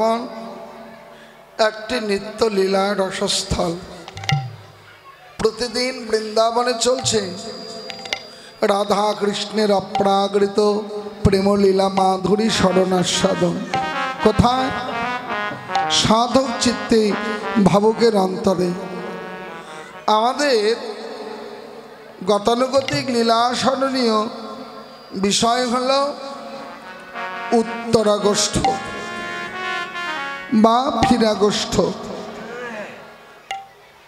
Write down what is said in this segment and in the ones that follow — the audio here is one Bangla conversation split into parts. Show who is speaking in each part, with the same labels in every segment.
Speaker 1: বৃন্দাবন একটি নিত্য লীলা রসস্থল। প্রতিদিন বৃন্দাবনে চলছে রাধা কৃষ্ণের অপ্রাকৃত প্রেমলীলা মাধুরী স্মরণাস্বাদন। কোথায়? সাধক চিত্তে, ভাবুকের অন্তরে। আমাদের গতানুগতিক লীলা স্মরণীয় বিষয় হল উত্তরাগষ্ঠ বা ফিরাগষ্ঠ।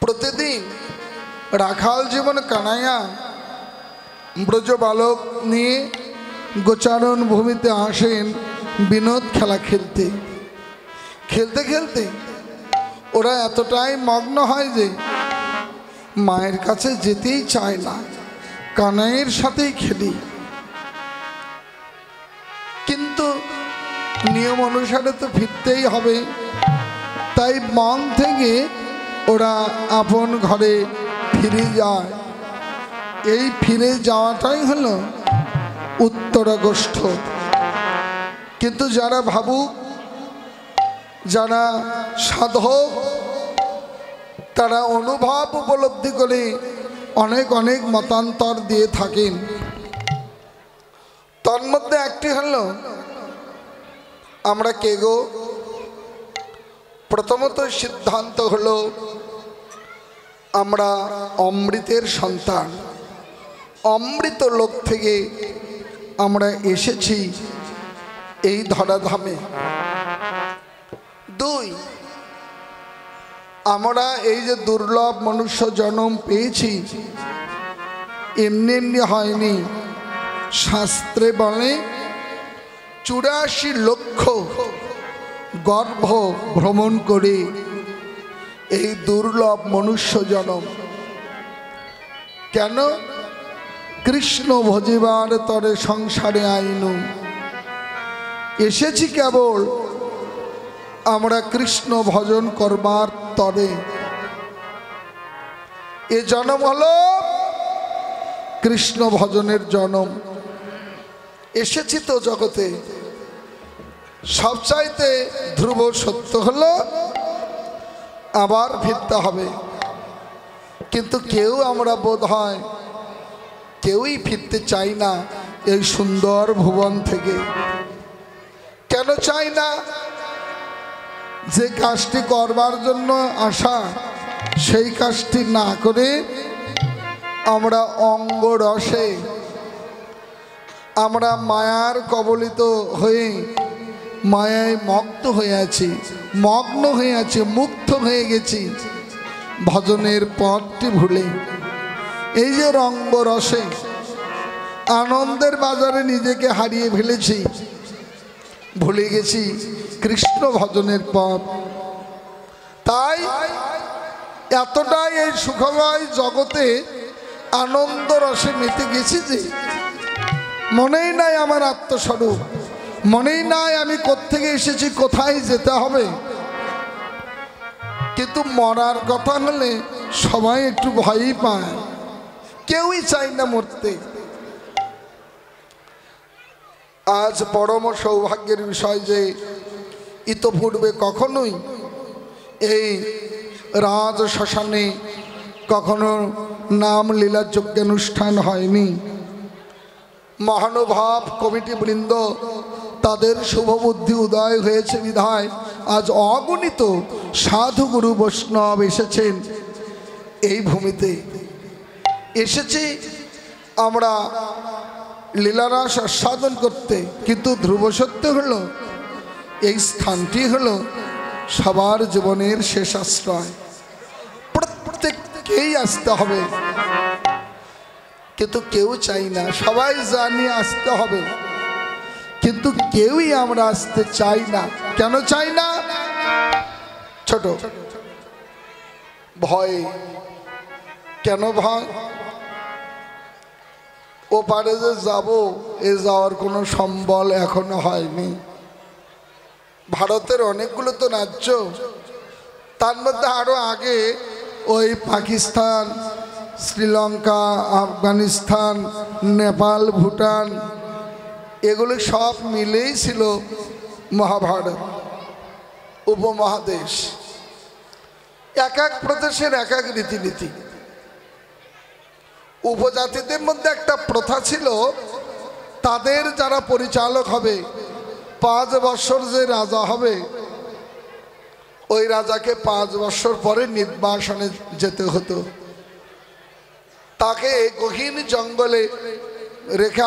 Speaker 1: প্রতিদিন রাখাল জীবন কানাইয়া ব্রজ বালক নিয়ে গোচারণ ভূমিতে আসেন বিনোদ খেলা খেলতে। খেলতে খেলতে ওরা এতটাই মগ্ন হয় যে মায়ের কাছে যেতেই চায় না, কানাইয়ের সাথেই খেলি। কিন্তু নিয়ম অনুসারে তো ফিরতেই হবে, তাই মন থেকে ওরা আপন ঘরে ফিরে যায়। এই ফিরে যাওয়াটাই হলো উত্তরাগষ্ঠ। কিন্তু যারা ভাবুক, যারা সাধক, তারা অনুভব উপলব্ধি করে অনেক অনেক মতান্তর দিয়ে থাকেন। তন্মধ্যে একটি হলো, আমরা কে গো? প্রথমত সিদ্ধান্ত হলো আমরা অমৃতের সন্তান, অমৃত লোক থেকে আমরা এসেছি এই ধরাধামে। দুই, আমরা এই যে দুর্লভ মনুষ্য জন্ম পেয়েছি এমনি এমনি হয়নি। শাস্ত্রে বলে 84 লক্ষ গর্ভ ভ্রমণ করে এই দুর্লভ মনুষ্য জন্ম। কেন? কৃষ্ণ ভজিবার তরে সংসারে আইনু। এসেছি কেবল আমরা কৃষ্ণ ভজন করবার তরে। এ জন্ম হলো কৃষ্ণ ভজনের জন্ম। এসেছি তো জগতে। সবচাইতে ধ্রুব সত্য হলো আবার ফিরতে হবে। কিন্তু কেউ আমরা বোধ হয় কেউই ফিরতে চাই না এই সুন্দর ভুবন থেকে। কেন চাই না? যে কাজটি করবার জন্য আসা, সেই কাজটি না করে আমরা অঙ্গরসে, আমরা মায়ার কবলিত হয়ে মায়ায় মগ্ন হয়ে আছি, মগ্ন হয়ে আছি, মুগ্ধ হয়ে গেছি ভজনের পথটি ভুলে। এই যে রঙ্গরসে আনন্দের বাজারে নিজেকে হারিয়ে ফেলেছি, ভুলে গেছি কৃষ্ণ ভজনের পথ। তাই এতটাই এই সুখময় জগতে আনন্দ রসে মেতে গেছি যে মনেই নাই আমার আত্মস্বরূপ, মনেই নাই আমি কোত্থেকে এসেছি, কোথায় যেতে হবে। কিন্তু মরার কথা হলে সবাই একটু ভয়ই পায়, কেউই চাই না মরতে। আজ পরম সৌভাগ্যের বিষয় যে ইতপূর্বে কখনোই এই রাজ শ্মশানে কখনো নাম লীলা যজ্ঞানুষ্ঠান হয়নি। মহানুভাব কমিটি বৃন্দ তাদের শুভবুদ্ধি উদয় হয়েছে বিধায় আজ অগণিত সাধু গুরু বৈষ্ণব এসেছেন এই ভূমিতে। এসেছি আমরা লীলারাস আস্বাদন করতে। কিন্তু ধ্রুব সত্য হলো এই স্থানটি হলো সবার জীবনের শেষ আশ্রয়। প্রত্যেককেই আসতে হবে, কিন্তু কেউ চাই না। সবাই জানি আসতে হবে, কিন্তু কেউই আমরা আসতে চাই না। কেন চাই না? ছোট ভয়। কেন ভয়? ও পারে যে যাব, এ যাওয়ার কোনো সম্বল এখনো হয়নি। ভারতের অনেকগুলো তো রাজ্য, তার মধ্যে আরো আগে ওই পাকিস্তান, শ্রীলঙ্কা, আফগানিস্তান, নেপাল, ভুটান, এগুলো সব মিলেই ছিল মহাভারত। উপমহাদেশ, এক এক প্রদেশের এক এক রীতিনীতি। উপজাতিদের মধ্যে একটা প্রথা ছিল, তাদের যারা পরিচালক হবে, 5 বছর যে রাজা হবে, ওই রাজাকে 5 বছর পরে নির্বাসনে যেতে হতো। তাকে গহীন জঙ্গলে রেখে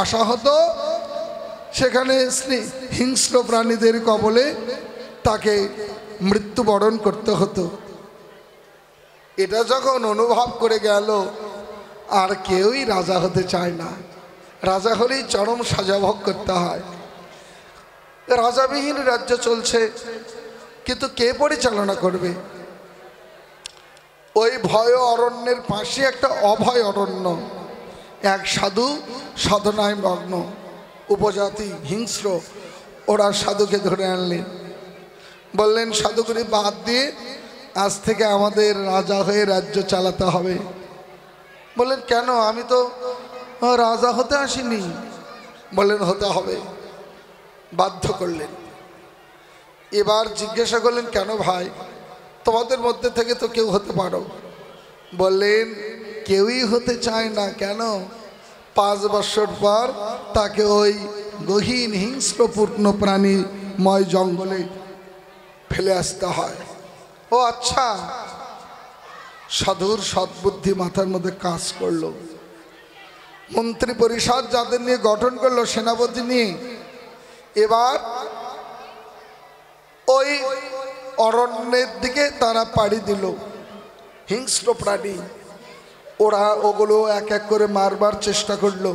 Speaker 1: আসা হতো, সেখানে হিংস্র প্রাণীদের কবলে তাকে মৃত্যুবরণ করতে হতো। এটা যখন অনুভব করে গেল, আর কেউই রাজা হতে চায় না। রাজা হলেই চরম সাজা ভোগ করতে হয়। রাজাবিহীন রাজ্য চলছে, কিন্তু কে পরিচালনা করবে? ওই ভয় অরণ্যের পাশে একটা অভয় অরণ্য, এক সাধু সাধনায় মগ্ন, উপজাতি হিংস্র। ওরা সাধুকে ধরে আনলেন, বললেন সাধুগুরি বাদ দিয়ে আজ থেকে আমাদের রাজা হয়ে রাজ্য চালাতে হবে। বললেন কেন? আমি তো রাজা হতে আসিনি। বললেন হতে হবে, বাধ্য করলেন। এবার জিজ্ঞাসা করলেন কেন ভাই, তোমাদের মধ্যে থেকে তো কেউ হতে পারো। বললেন কেউই হতে চায় না। কেন? 5 বছর পর তাকে ওই গহীন হিংস্রপূর্ণ প্রাণীময় জঙ্গলে ফেলে আসতে হয়। ও আচ্ছা। সাধুর সদ্বুদ্ধি মাথার মধ্যে কাজ করলো। মন্ত্রী পরিষদ যাদের নিয়ে গঠন করলো, সেনাপতি নিয়ে, এবার ওই অরণ্যের দিকে তারা পাড়ি দিল। হিংস্র প্রাণী, ওরা ওগুলো এক এক করে মারবার চেষ্টা করলো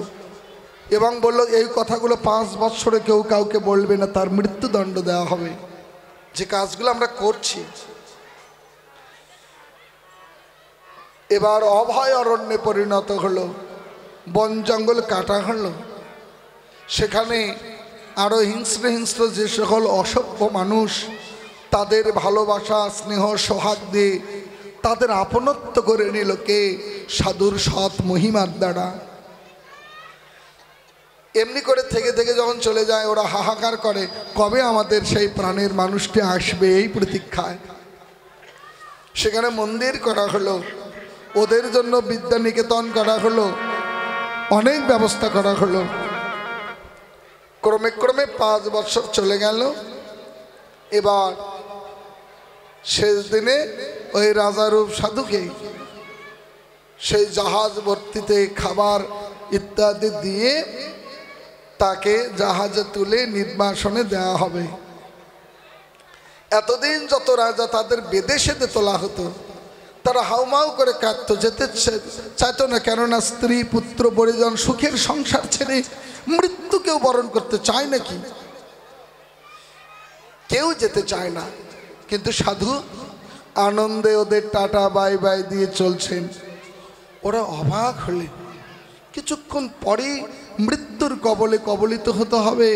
Speaker 1: এবং বলল এই কথাগুলো 5 বছরে কেউ কাউকে বলবে না, তার মৃত্যুদণ্ড দেওয়া হবে। যে কাজগুলো আমরা করছি। এবার অভয় অরণ্যে পরিণত হলো, বন জঙ্গল কাটা হলো। সেখানে আরো হিংস্র হিংস্র যে সকল অসভ্য মানুষ, তাদের ভালোবাসা স্নেহ সোহাগ দিয়ে তাদের আপনত্ব করে নিল কে? সাধুর সৎ মহিমার দ্বারা। এমনি করে থেকে থেকে যখন চলে যায়, ওরা হাহাকার করে কবে আমাদের সেই প্রাণের মানুষটি আসবে, এই প্রতীক্ষায়। সেখানে মন্দির করা হলো, ওদের জন্য বিদ্যা নিকেতন করা হলো, অনেক ব্যবস্থা করা হলো। ক্রমে ক্রমে 5 বছর চলে গেল। এবার শেষ দিনে ওই রাজারূপ সাধুকে সেই জাহাজ ভর্তিতে খাবার ইত্যাদি দিয়ে তাকে জাহাজে তুলে নির্বাসনে দেওয়া হবে। এতদিন যত রাজা তাদের বিদেশেতে তোলা হতো, তারা হাউমাউ করে কাঁদত, যেতে চাইত না। কেননা স্ত্রী পুত্র পরিজন সুখের সংসার ছেড়ে মৃত্যুকেও বরণ করতে চায় নাকি? কেউ যেতে চায় না। কিন্তু সাধু আনন্দে ওদের টাটা বাই বাই দিয়ে চলছেন। ওরা অবাক হলেন, কিছুক্ষণ পরেই মৃত্যুর কবলে কবলিত হতে হবে,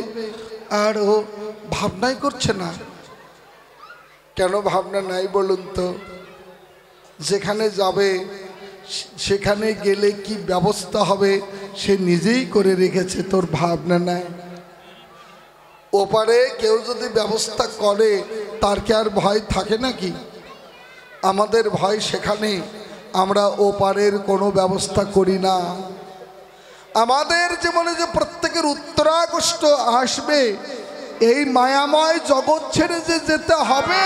Speaker 1: আর ও ভাবনাই করছে না। কেন ভাবনা নাই বলুন তো? যেখানে যাবে সেখানে গেলে কি ব্যবস্থা হবে সে নিজেই করে রেখেছে, তোর ভাবনা নাই। ওপারে কেউ যদি ব্যবস্থা করে তার কি আর ভয় থাকে নাকি? আমাদের ভয় সেখানে, আমরা ওপারের কোনো ব্যবস্থা করি না। আমাদের জীবনে যে প্রত্যেকের উত্তরা কষ্ট আসবে, এই মায়াময় জগৎ ছেড়ে যে যেতে হবে,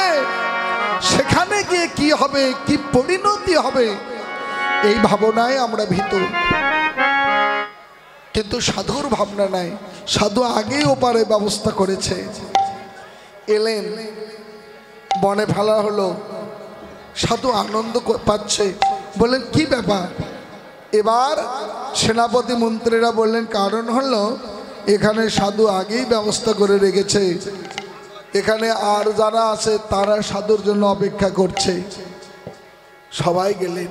Speaker 1: সেখানে গিয়ে কি হবে, কি পরিণতি হবে, এই ভাবনায় আমরা ভীত। কিন্তু সাধুর ভাবনা নাই। সাধু আগেই ওপারে ব্যবস্থা করেছে। এলেন, বনে ফেলা হলো। সাধু আনন্দ পাচ্ছে, বললেন কি ব্যাপার? এবার সেনাপতি মন্ত্রীরা বললেন কারণ হলো এখানে সাধু আগেই ব্যবস্থা করে রেখেছে, এখানে আর যারা আছে তারা সাধুর জন্য অপেক্ষা করছে। সবাই গেলেন,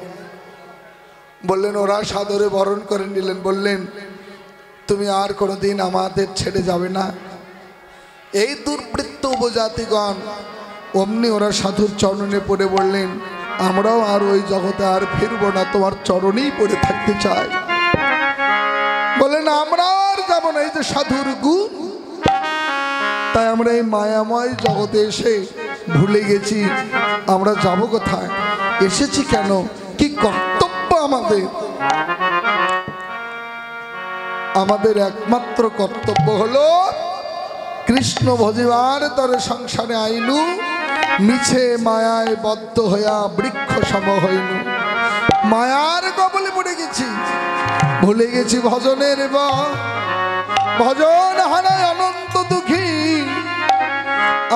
Speaker 1: বললেন ওরা সাদরে বরণ করে নিলেন। বললেন তুমি আর কোনোদিন আমাদের ছেড়ে যাবে না। এই দুর্বৃত্ত উপজাতিগণ অমনি ওরা সাধুর চরণে পড়ে বললেন আমরাও আর ওই জগতে আর ফিরবো না, তোমার চরণেই পড়ে থাকতে চাই। বললেন আমরা আর যাবো না, এই যে সাধুর গুণ, তাই আমরা এই মায়াময় জগতে এসে ভুলে গেছি আমরা যাব কোথায়, এসেছি কেন, কি কর্তব্য আমাদের। আমাদের একমাত্র কর্তব্য হলো কৃষ্ণ ভজিবার তরে সংসারে আইনু, মিছে মায়ায় বদ্ধ হইয়া বৃক্ষ সম হইনু। মায়ার কবলে পড়ে গেছি, ভুলে গেছি ভজনের ভজন হারায় অনন্ত দুঃখী।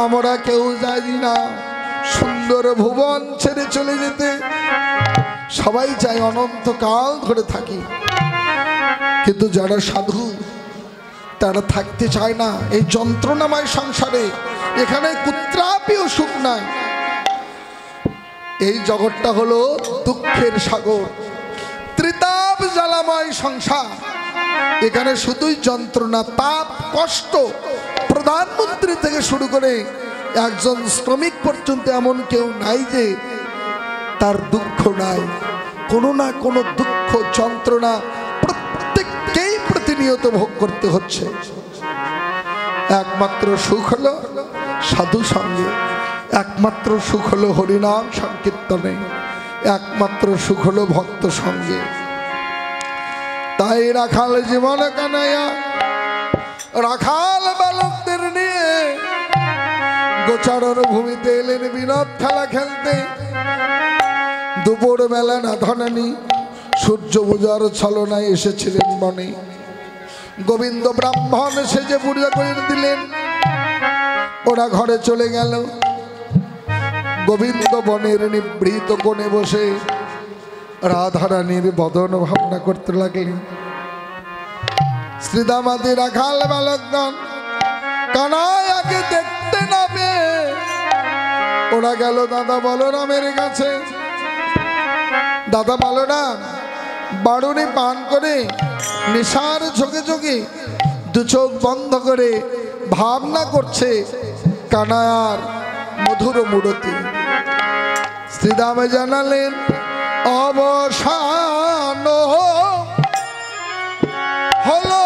Speaker 1: আমরা কেউ জানি না সুন্দর ভুবন ছেড়ে চলে যেতে, সবাই চাই অনন্তকাল ধরে থাকি, কিন্তু যারা সাধু তারা থাকতে চায় না এই যন্ত্রণাময় সংসারে। এখানে কুত্রাপিও সুখ নাই। এই জগৎটা হলো দুঃখের সাগর, ত্রিতাপ জ্বালাময় সংসার। এখানে শুধুই যন্ত্রণা, তাপ, কষ্ট। প্রধানমন্ত্রী থেকে শুরু করে একজন শ্রমিক পর্যন্ত এমন কেউ নাই যে তার দুঃখ নাই। কোনো না কোনো দুঃখ যন্ত্রণা প্রত্যেককেই প্রতিনিয়ত ভোগ করতে হচ্ছে। একমাত্র সুখ হলো সাধু সঙ্গে, একমাত্র সুখ হলো হরিনাম সংকীর্তনে, একমাত্র সুখ হলো ভক্ত সঙ্গে। তাই রাখাল জীবন কানাইয়া রাখাল বালকদের নিয়ে গোচারণ ভূমিতে এলেন বিনোদ খেলা খেলতে। দুপুর বেলা নাধনানি সূর্য পূজার ছলনায় এসেছিলেন বনে। গোবিন্দ ব্রাহ্মণ সেজে পূজা করে দিলেন, ওরা ঘরে চলে গেল। গোবিন্দ বনের নিভৃত কোণে বসে রাধারানীর বদন ভাবনা করতে লাগলেন। শ্রীদামাদি রাখাল বালকগণ কানাইয়াকে দেখতে না পেয়ে ওরা গেল দাদা বলরামের কাছে। দাদা বলরাম বারুনি পান করে নেশার ঝোঁকে ঝোঁকে দু চোখ বন্ধ করে ভাবনা করছে কানায়ার মধুর মূরতি। শ্রীদামে জানালেন অবসান হলো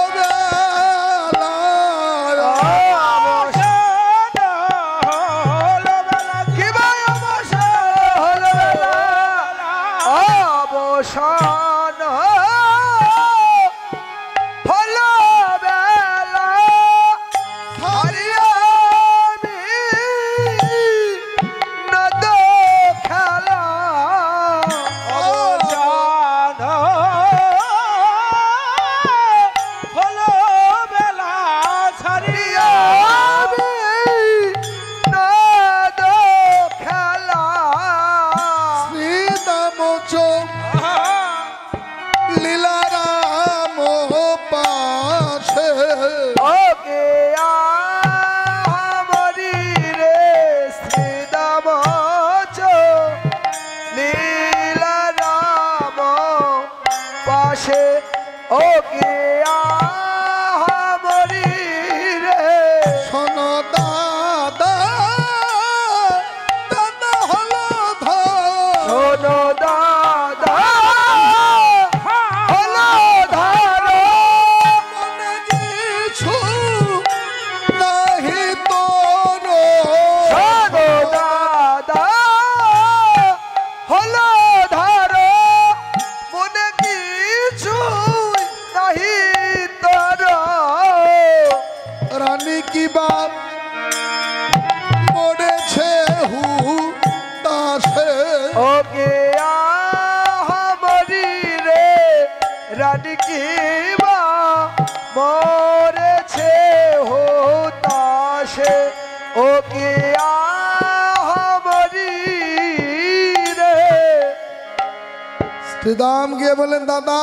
Speaker 1: শ্রীদাম গিয়ে বলেন দাদা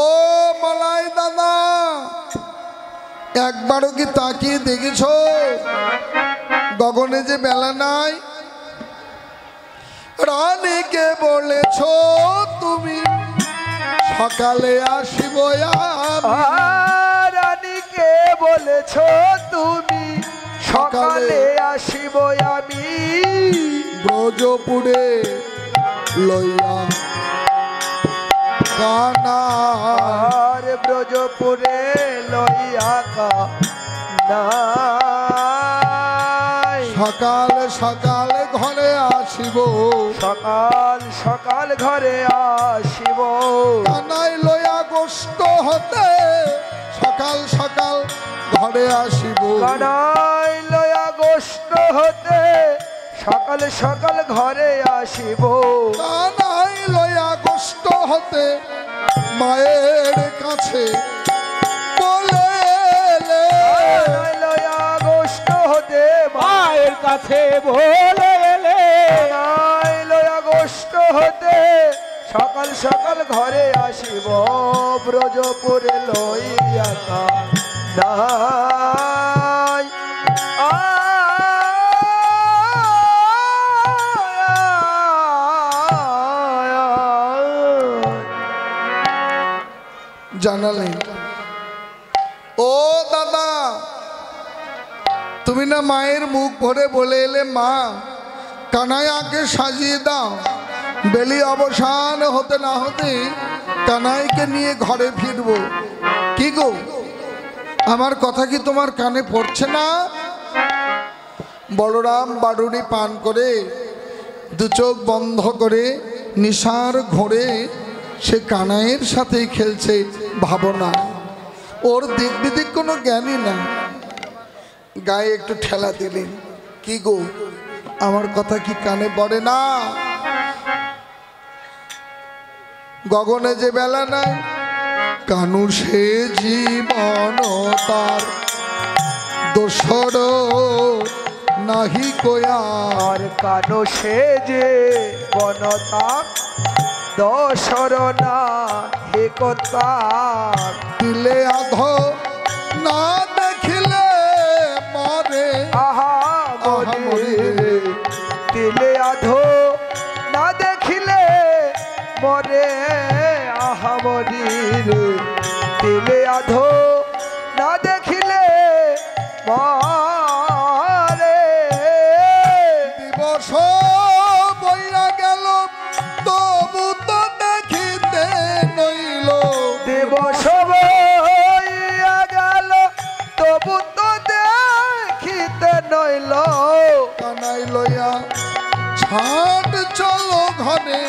Speaker 1: ও মলাই দাদা একবারও কি তাকিয়ে দেখেছো গগনে যে বেলা নাই? রানীকে বলেছো তুমি সকালে আসিব
Speaker 2: রানীকে বলেছো তুমি সকালে আসিব আমি
Speaker 1: ব্রজপুরে লইয়া কানার
Speaker 2: ব্রজপুরে লইয়া কানাই
Speaker 1: সকাল সকাল ঘরে আসিব,
Speaker 2: সকাল সকাল ঘরে আসিব।
Speaker 1: কানাই লয়া গোষ্ঠ হতে সকাল সকাল ঘরে আসিব,
Speaker 2: কানাই লয়া গোষ্ঠ হতে সকাল সকাল ঘরে আসিব।
Speaker 1: কানাই লয়া গোষ্ঠ হতে মায়ের কাছে বলে এলে।
Speaker 2: কানাই লয়া গোষ্ঠ হতে
Speaker 3: মায়ের কাছে বলে এলে,
Speaker 2: কানাই লয়া গোষ্ঠ হতে সকাল সকাল ঘরে আসিব। ব্রজপুরে লইয়া নাই
Speaker 1: জানালেন, ও দাদা তুমি না মায়ের মুখ ভরে বলে এলে মা কানাইয়াকে সাজিয়ে দাও, বেলি অবসান হতে না হতে কানাইকে নিয়ে ঘরে ফিরবো। কি গো আমার কথা কি তোমার কানে পড়ছে না? বলরাম বাড়ুনি পান করে দু চোখ বন্ধ করে নিশার ঘোরে সে কানাইয়ের সাথেই খেলছে। ভাবনা ওর দিক বিদিক কোনো জ্ঞানই না। গায়ে একটু ঠেলা দিলেন, কি গো আমার কথা কি কানে পড়ে না? গগনে যে বেলা নাই কানু সে জীবন তার দোসর নাহি কোয়া।
Speaker 2: আর কানো সে যে বনতার দশর না হে কথার।
Speaker 1: দিলে আধ না দেখিলে মরে,
Speaker 2: আহা মরে দিলে আধো না দেখিলে মরে। আহা মরি রে দিলে আধো না দেখিলে মরে।
Speaker 1: দিবস বইয়া গেল তবু তো দেখিতে নইল।
Speaker 2: দিবস বইয়া গেল তবু তো দেখিতে নইল।
Speaker 1: কানাই লইয়া ছাট চলো ঘরে।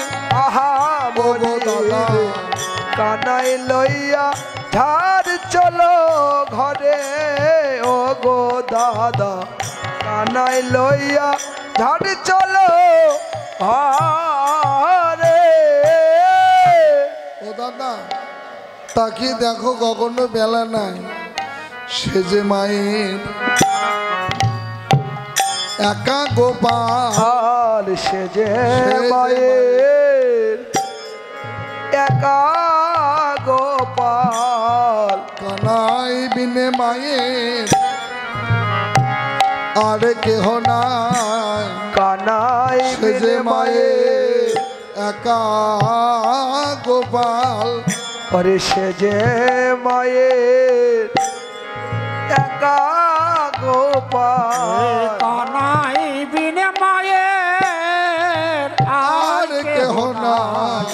Speaker 2: আহা মরি
Speaker 1: দাদা।
Speaker 2: রে কানাই লইয়া ঝাড় চলো ঘরে। ও গো দাদা কানাই লইয়া ঝাড় চলো ঘরে।
Speaker 1: ও দাদা তাকিয়ে দেখো কখনো বেলা নাই, সে যে মায়ের একা গোপাল।
Speaker 2: সে যে মায়ের একা গোপাল।
Speaker 1: কানাই বিনে মায়ের আর কেহ নাই।
Speaker 2: কানাই
Speaker 1: সে যে মায়ের একা গোপাল।
Speaker 2: ওরে সে যে মায়ের একা গোপাল।
Speaker 3: কানাই বিনে মায়ের
Speaker 1: আর কেহ নাই।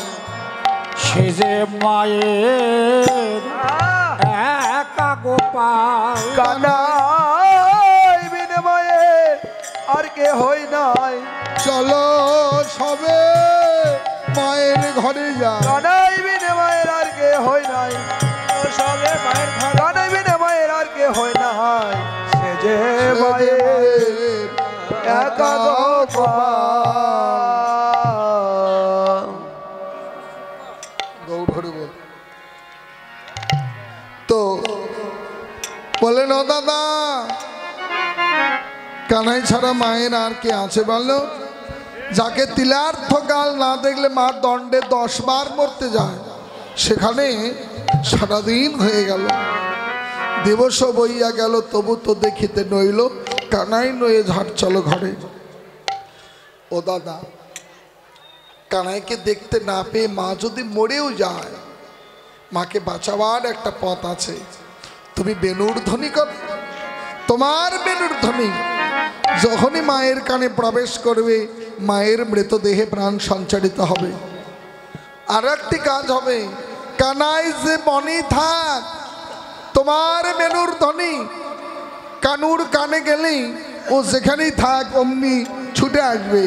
Speaker 3: সে যে মায়ের একা গোপাল।
Speaker 2: কানাই বিনে মায়ের আর কে হই নাই।
Speaker 1: চলো সবে মায়ের ঘরে যা।
Speaker 2: কানাই বিনে মায়ের আর কে হই নাই। সবে মায়ের ঘর কানাই বিনে মায়ের আর কে হই নাই। সে যে মায়ের একা গোপাল।
Speaker 1: গৌড় হরি বল। তো বলেন ও দাদা কানাই ছাড়া মায়ের আর কে আছে বলো? যাকে তিলার্থ কাল না দেখলে মা দণ্ডে 10 বার মরতে যায়, সেখানে সারাদিন হয়ে গেল, দিবস বইয়া গেল তবু তো দেখিতে নইল। কানাই নয়ে ঝাড় চলো ঘরে। ও দাদা কানাইকে দেখতে না পেয়ে মা যদি মরেও যায়, মাকে বাঁচাবার একটা পথ আছে। তুমি বেনুর ধ্বনি করো। তোমার বেনুর ধ্বনি যখনই মায়ের কানে প্রবেশ করবে, মায়ের মৃতদেহে প্রাণ সঞ্চারিত হবে। আর একটি কাজ হবে, কানাই যে বনি থাক, তোমার বেনুর ধ্বনি কানুর কানে গেলেই ও যেখানেই থাক অমনি ছুটে আসবে।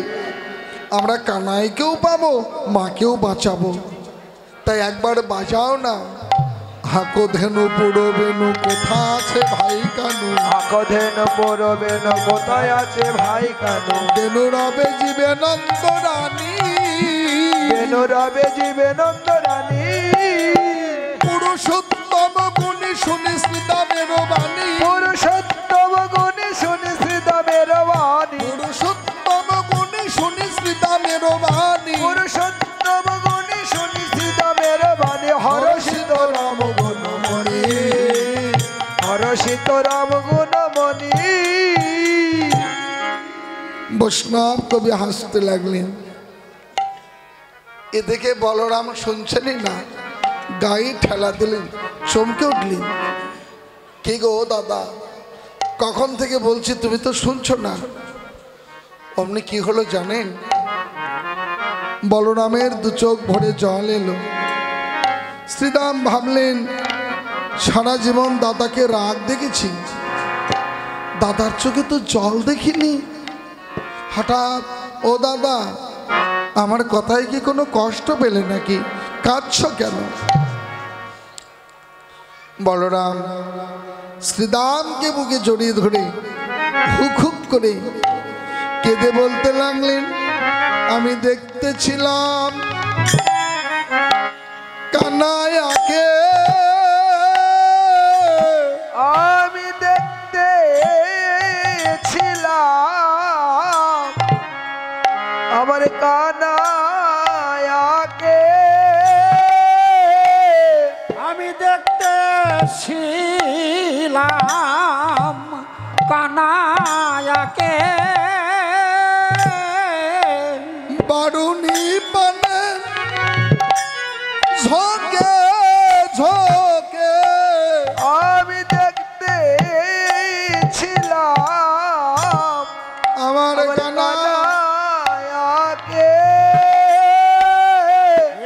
Speaker 1: আমরা কানাইকেও পাবো, মাকেও বাঁচাবো। তাই একবার বাজাও না, হাকো ধেনু পুরো বেনু কোথা আছে ভাই কানু,
Speaker 2: হাকো ধেনু পুরো বেনু কোথায় আছে ভাই কানু,
Speaker 1: বেনু রবে জীবে নন্দ রানী,
Speaker 2: বেনু রবে জীবে নন্দ রানী,
Speaker 1: পুরুষোত্তম গুণী শুনি শ্রীদামের বাণী,
Speaker 2: পুরুষোত্তম গুণী শুনি শ্রীদামের বাণী,
Speaker 1: পুরুষোত্তম গুণী শুনি শ্রীদামের বাণী,
Speaker 2: পুরুষোত্তম গুণী শুনি শ্রীদামের বাণী, হরষিত রাম গুণমণি, হরষিত রাম গুণমণি।
Speaker 1: বৈষ্ণব কবি হাসতে লাগলেন। এ দেখে বলরাম শুনছেনই না, গায়ে ঠেলা দিলেন, চমকে উঠলেন। কি গো দাদা, কখন থেকে বলছি তুমি তো শুনছো না। অমনি কি হলো জানেন? বলরামের দু চোখ ভরে জল এলো। শ্রীদাম ভাবলেন সারা জীবন দাদাকে রাগ দেখেছি, দাদার চোখে তো জল দেখিনি। হঠাৎ, ও দাদা, আমার কথায় কি কোনো কষ্ট পেলে নাকি? কাঁদছ কেন? বলরাম শ্রীদামকে বুকে জড়িয়ে ধরে হুক হুক করে কেঁদে বলতে লাগলেন, আমি দেখতেছিলাম কানাইয়াকে,
Speaker 2: আমি দেখতেছিলাম আমার কানাইয়াকে,
Speaker 3: আমি দেখতেছিলাম কানাইয়াকে,
Speaker 1: বারুনি পানে ঝোঁকে ঝোঁকে,
Speaker 2: আমি দেখতেছিলাম
Speaker 1: আমার
Speaker 2: আমার
Speaker 1: কানা
Speaker 2: কানাইয়াকে,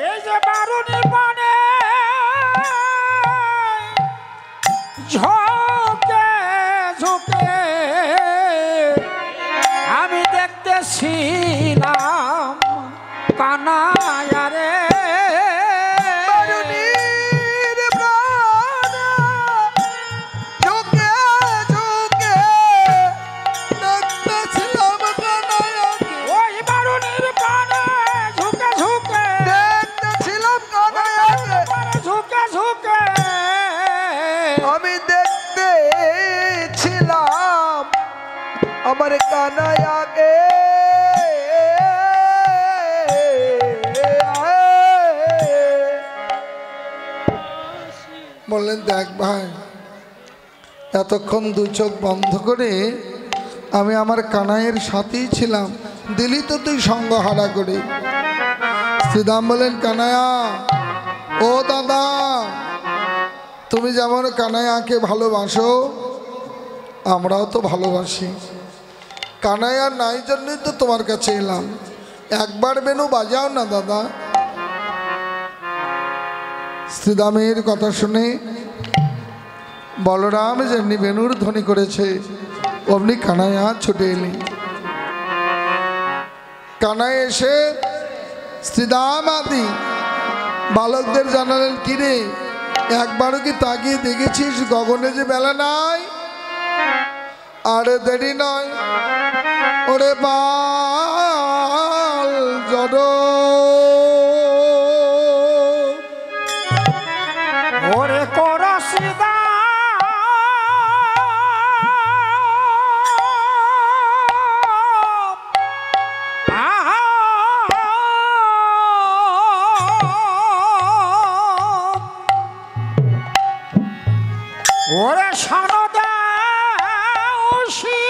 Speaker 3: এই যে বারুনি পানে ঝোঁকে ঝোঁকে আমি দেখতেছিলাম কানাইয়া রে,
Speaker 2: বারুনির প্রাণে ঝুঁকে ঝুঁকে
Speaker 1: দেখতেছিলাম কানাইয়াকে,
Speaker 3: ওই বারুনির পানে ঝুঁকে ঝুঁকে
Speaker 2: দেখতেছিলাম কানাইয়াকে,
Speaker 3: ঝুঁকে ঝুঁকে
Speaker 2: আমি দেখতেছিলাম আমার কানাইয়াকে।
Speaker 1: বললেন দেখ ভাই, এতক্ষণ দু চোখ বন্ধ করে আমি আমার কানাইয়ের সাথেই ছিলাম, দিলি তো তুই সঙ্গ হারা করে। শ্রীদাম বলেন, কানাইয়া, ও দাদা, তুমি যেমন কানাইয়াকে ভালোবাসো আমরাও তো ভালোবাসি। কানাইয়া নাই জন্যই তো তোমার কাছে এলাম, একবার বেনু বাজাও না দাদা। শ্রীদামের কথা শুনে বলরাম যেমনি বেনুর ধ্বনি করেছে অমনি কানাইয়া ছুটে এলেন। কানাই এসে শ্রীদাম আদি বালকদের জানালেন, কিরে একবারও কি তাকিয়ে দেখেছিস গগনে যে বেলা নাই? আরে দেরি নয়, ওরে বাল জড়,
Speaker 3: ওরে করসিদা ওরে সারদা উশি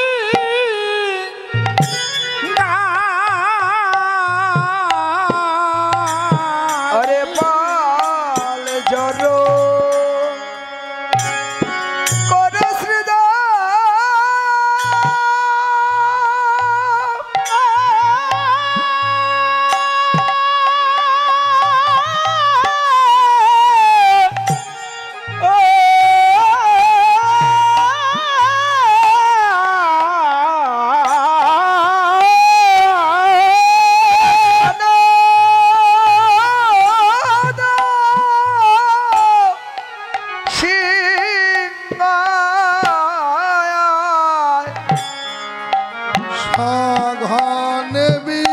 Speaker 1: ঘনবি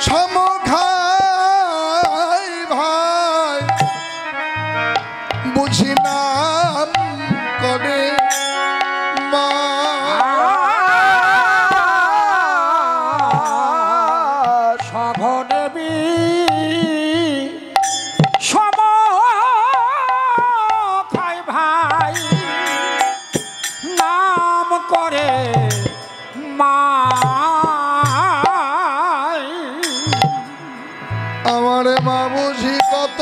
Speaker 1: সমখাই ভাই বুঝি নাম করে মা
Speaker 3: সঘনবি খাই ভাই নাম করে মা
Speaker 1: আমার মা বুঝি কত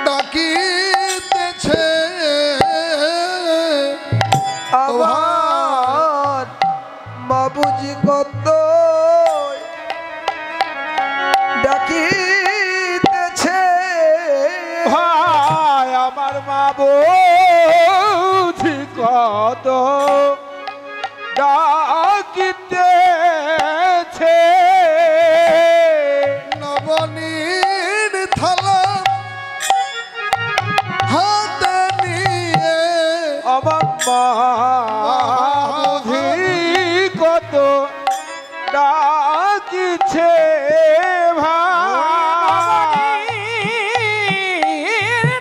Speaker 1: ডাকিতেছে
Speaker 2: আমার বাবুজি কত ডাকিতেছে
Speaker 3: ভাই আমার মা বুঝি কত ডাকিতেছে
Speaker 1: নবনীর থালা হাতে নিয়ে
Speaker 3: আমার মা বুঝি কত ডাকিছে ভাই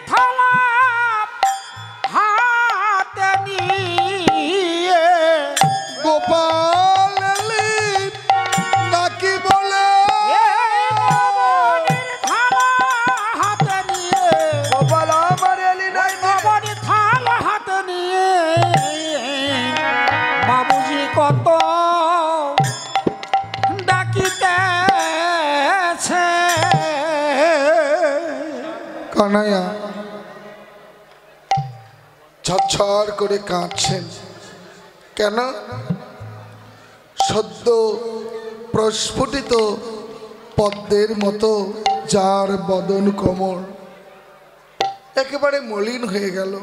Speaker 3: থালা হাতে নিয়ে
Speaker 1: গোপাল এলি নাকি বলে
Speaker 3: থালা হাতে নিয়ে
Speaker 2: গোপাল আমার এলি নাই
Speaker 3: বাবারে থালা হাতে নিয়ে বাবুজি কত ডাকিতেছে
Speaker 1: কানাইয়া ঝরঝর করে কাঁদছেন কেন? সদ্য প্রস্ফুটিত পদ্মের মতো যার বদন কোমল একেবারে মলিন হয়ে গেল,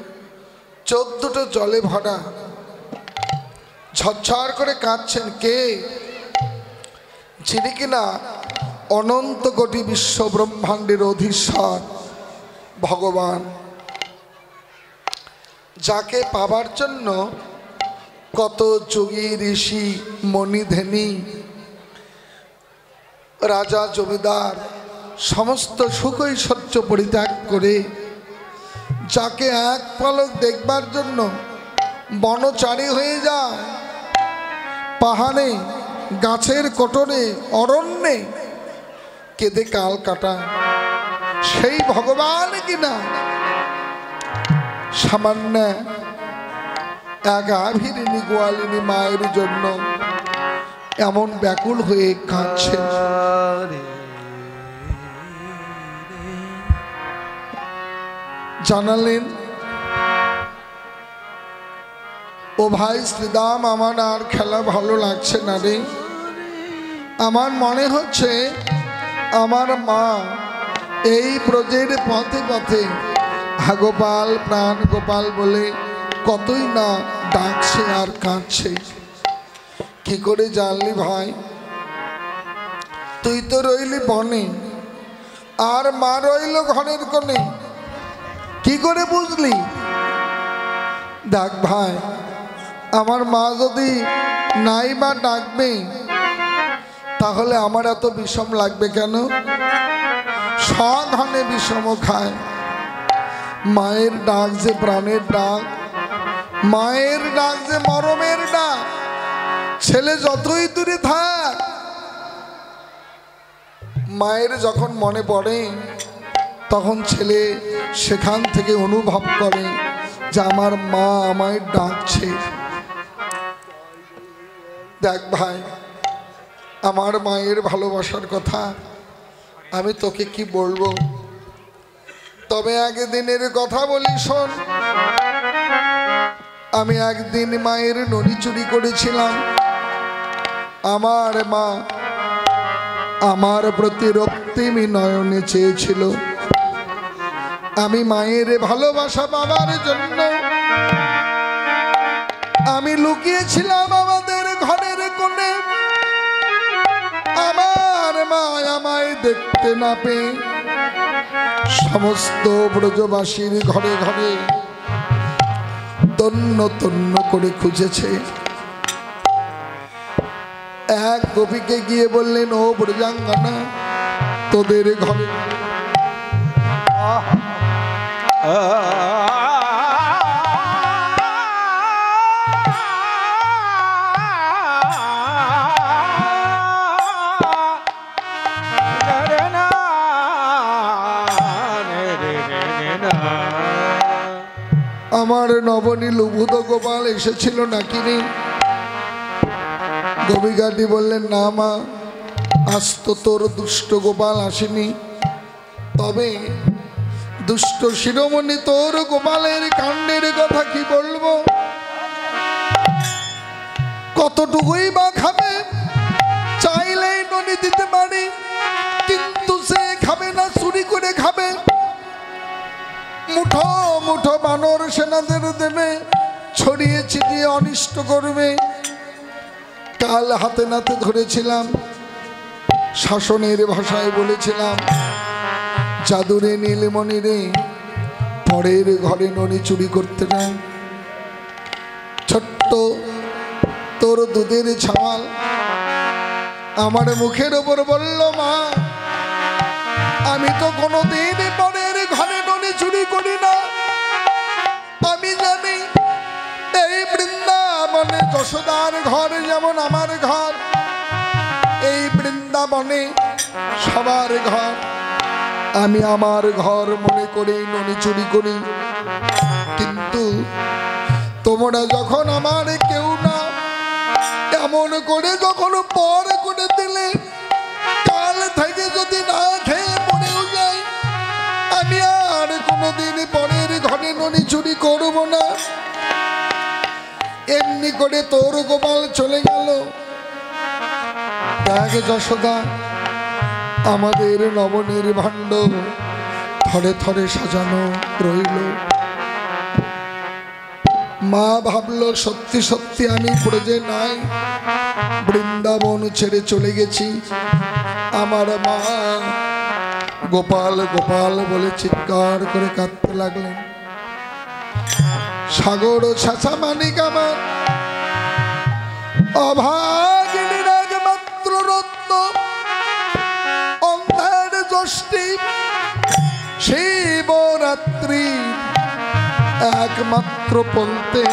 Speaker 1: চোখ দুটো জলে ভরা, ঝরঝর করে কাঁদছেন। কে? যিনি কিনা অনন্ত কোটি বিশ্ব ব্রহ্মাণ্ডের অধীশ্বর ভগবান, যাকে পাবার জন্য কত যোগী ঋষি মণিধেনী রাজা জমিদার সমস্ত সুখৈশ্বর্য পরিত্যাগ করে, যাকে এক পলক দেখবার জন্য বনচারী হয়ে যায়, পাহাড়ে গাছের কোটরে অরণ্যে কেঁদে কাল কাটায়, সেই ভগবান কিনা সামান্য এক আভিরিনী গোয়ালিনী মায়ের জন্য এমন ব্যাকুল হয়ে কাঁদছেন। জানালেন, ও ভাই শ্রীদাম, আমার আর খেলা ভালো লাগছে না রে। আমার মনে হচ্ছে আমার মা এই ব্রজের পথে পথে গোপাল প্রাণ গোপাল বলে কতই না ডাকছে আর কাঁদছে। কি করে জানলি ভাই? তুই তো রইলি বনে আর মা রইল ঘরের কোণে, কি করে বুঝলি? দেখ ভাই, আমার মা যদি নাই বা ডাকবে তাহলে আমার এত বিষম লাগবে কেন? সঘনে বিষম খায়। মায়ের ডাক যে প্রাণের ডাক, মায়ের ডাক যে মরমের ডাক। ছেলে যতই দূরে থাক, মায়ের যখন মনে পড়ে তখন ছেলে সেখান থেকে অনুভব করে যে আমার মা আমায় ডাকছে। দেখ ভাই, আমার মায়ের ভালোবাসার কথা আমি তোকে কি বলবো, তবে একদিনের কথা বলি শোন। আমি একদিন মায়ের নড়ি চুরি করেছিলাম। আমার মা আমার প্রতি রক্তিম নয়নে চেয়েছিল। আমি মায়ের ভালোবাসা পাবার জন্য আমি লুকিয়েছিলাম আমাদের ঘরের কোণে। আমার মা আমায় দেখতে না পেয়ে সমস্ত ব্রজবাসীর ঘরে ঘরে তন্ন তন্ন করে খুঁজেছে। এক গোপীকে গিয়ে বললেন, ও ব্রজাঙ্গনা, তোদের ঘরে আমার নবনীল উভুদ গোপাল এসেছিল নাকি রে? গোপিকাটি বললেন, না মা, আজ তো তোর দুষ্ট গোপাল আসেনি। তবে দুষ্ট শিরোমণি তোর গোপালের কাণ্ডের কথা কি বলবো? কতটুকুই বা খাবে, চাইলেই ননি দিতে পারি, কিন্তু সে খাবে না, চুরি করে খাবে। মুঠো মুঠো বানর সেনাদের দেবে, ছড়িয়ে ছিটিয়ে অনিষ্ট করবে। কাল হাতে নাতে ধরেছিলাম, শাসনের ভাষায় বলেছিলাম, জাদুরে নীলমণি রে, পরের ঘরে ননি চুরি করতে নাই। ছোট্ট তোর দুধের ছাওয়াল আমার মুখের ওপর বলল, মা, আমি তো কোনোদিন পরের ঘরে ননি চুরি করি না। আমি জানি এই বৃন্দাবনে যশোদার ঘর যেমন আমার ঘর, এই বৃন্দাবনে সবার ঘর। আমি আমার ঘর মনে করে ননি চুরি করি। কিন্তু তোমরা যখন আমার কেউ না, এমন করে যখন পর করে দিলে, কাল থেকে যদি না খেয়ে পড়েও যাই, আমি আর কোনোদিন পরের ঘরে ননি চুরি করব না। এমনি করে তোর গোপাল চলে গেল। দেখ যশোদা, আমাদের নবনীর ভাণ্ড থরে থরে সাজানো রইল। মা ভাবলো, সত্যি সত্যি আমি প্রজে নাই, বৃন্দাবন ছেড়ে চলে গেছি। আমার মা গোপাল গোপাল বলে চিৎকার করে কাঁদতে লাগলেন। সাগর ছাছা মানিক আমার অভাগিনীর একমাত্র রত্ন, অন্ধার ষষ্ঠী শিবরাত্রি একমাত্র পন্থে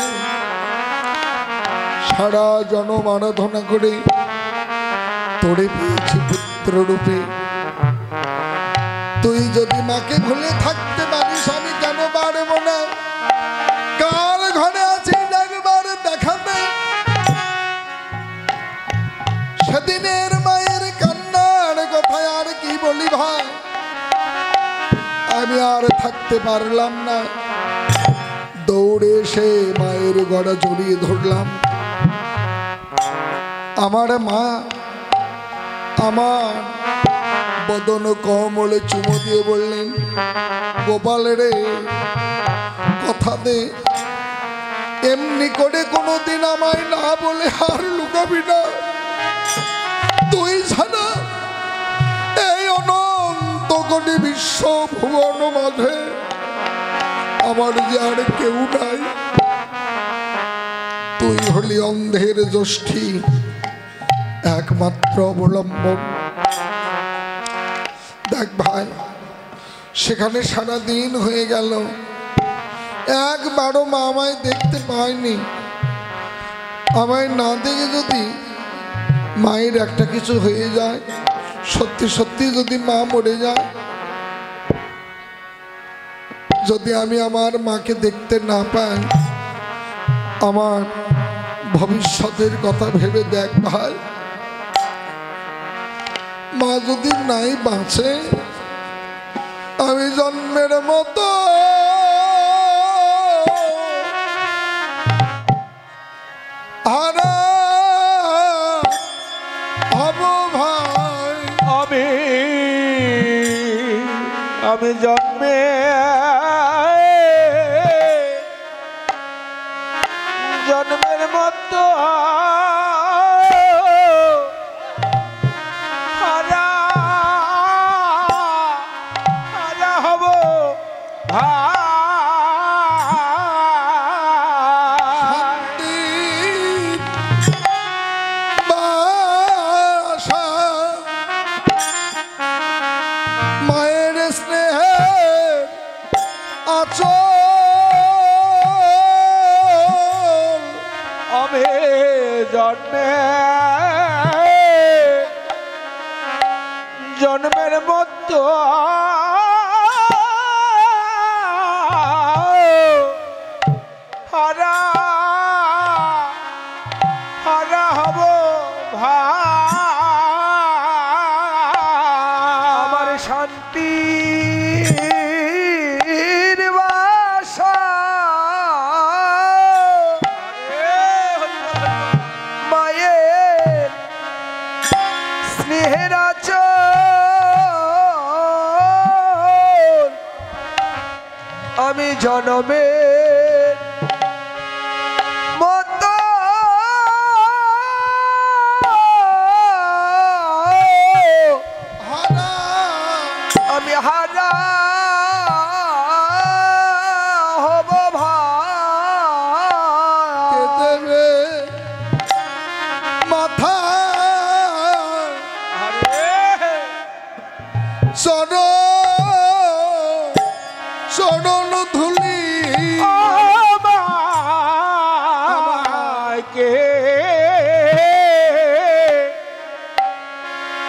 Speaker 1: সারা জনম আরাধনা করে তোরে পেয়েছি পুত্র রূপে। তুই যদি মাকে ভুলে থাকতে পারিস, আমি কেন পারবো না? কার ঘরে আছিস একবার দেখাতে। সেদিনের মায়ের কান্নার কথা আর কি বলি ভাই, আমি আর থাকতে পারলাম না। দৌড়ে এসে মায়ের গড়া জড়িয়ে ধরলাম। আমার মা আমার বদন কমলে চুমো দিয়ে বললেন, গোপাল রে, কথা দে, এমনি করে কোনোদিন আমায় না বলে আর লুকাবি না। তুই ছাড়া এই অনন্ত কোটি বিশ্ব ভুবন মাঝে আমার যে আর কেউ নাই। তুই হলি অন্ধের জ্যোষ্ঠী, একমাত্র অবলম্বন। দেখ ভাই, সেখানে সারা দিন হয়ে গেল, একবারও মা আমায় দেখতে পায়নি। আমায় না দেখে যদি মায়ের একটা কিছু হয়ে যায়, সত্যি সত্যি যদি মা মরে যায়, যদি আমি আমার মাকে দেখতে না পাই, আমার ভবিষ্যতের কথা ভেবে দেখ ভাই। মা যদি নাই বাঁচে, আমি জন্মের মতো হারা হব ভাই।
Speaker 2: আমি জন্মে জন্মের মতো হারা হারা হব ভাই। জনমে জন্মে জন্মের মতো হারা হারা হব আমার শান্তির বাসা মায়ের স্নেহের আচল আমি জনমের মতো আমি হারা হব ভাই
Speaker 1: দেবে মাথা চরণ ধুলি
Speaker 2: আমাকে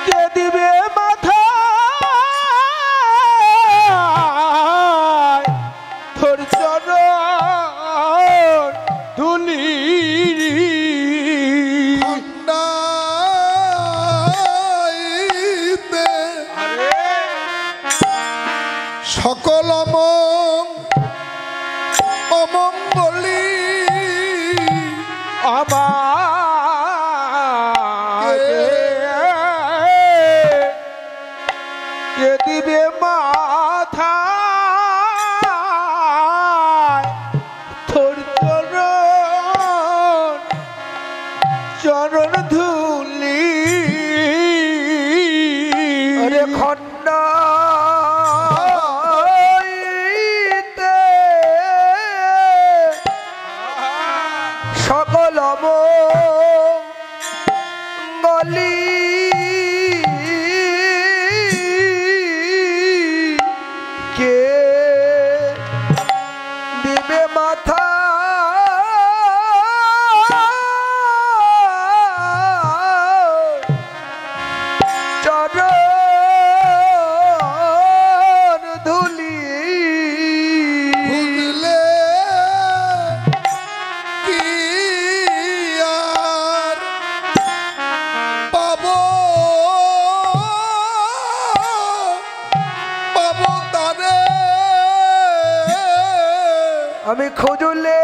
Speaker 2: কে দিবে মাথা তোর চরণ ধুলি
Speaker 1: ঠান্ডাইতে সকল অমঙ্গলি
Speaker 2: আমাকে কে দিবে মাথা তোর চরণ ধুলি আরে খন্ডা সকল গলি কে দিবে মাথা চরণ ধুলি
Speaker 1: বুঝলে কি আর পাবো তারে
Speaker 2: আমি খুঁজলে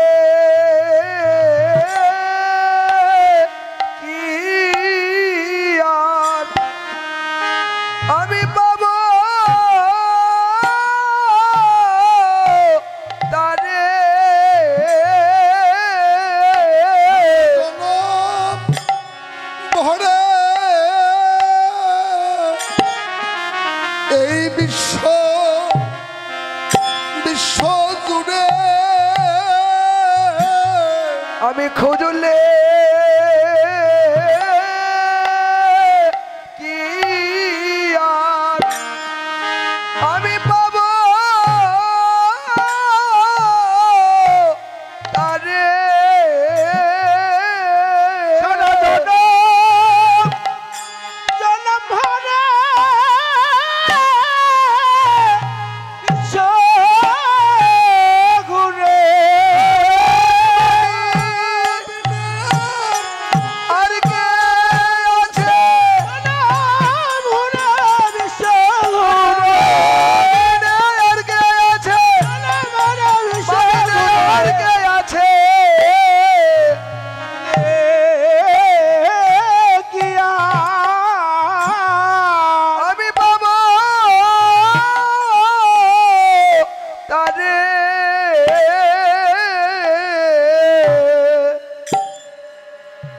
Speaker 2: কি আর আমি পাবো তারে
Speaker 1: ভরে এই বিশ্ব জুড়ে
Speaker 2: আমি খুঁজলে কি আর আমি পাবো তারে জনম ভরে ঘুরে আর কে আছে ভরে বিশ্ব আর কে আছে আর কে আছে কিয়া আমি বাবা তারে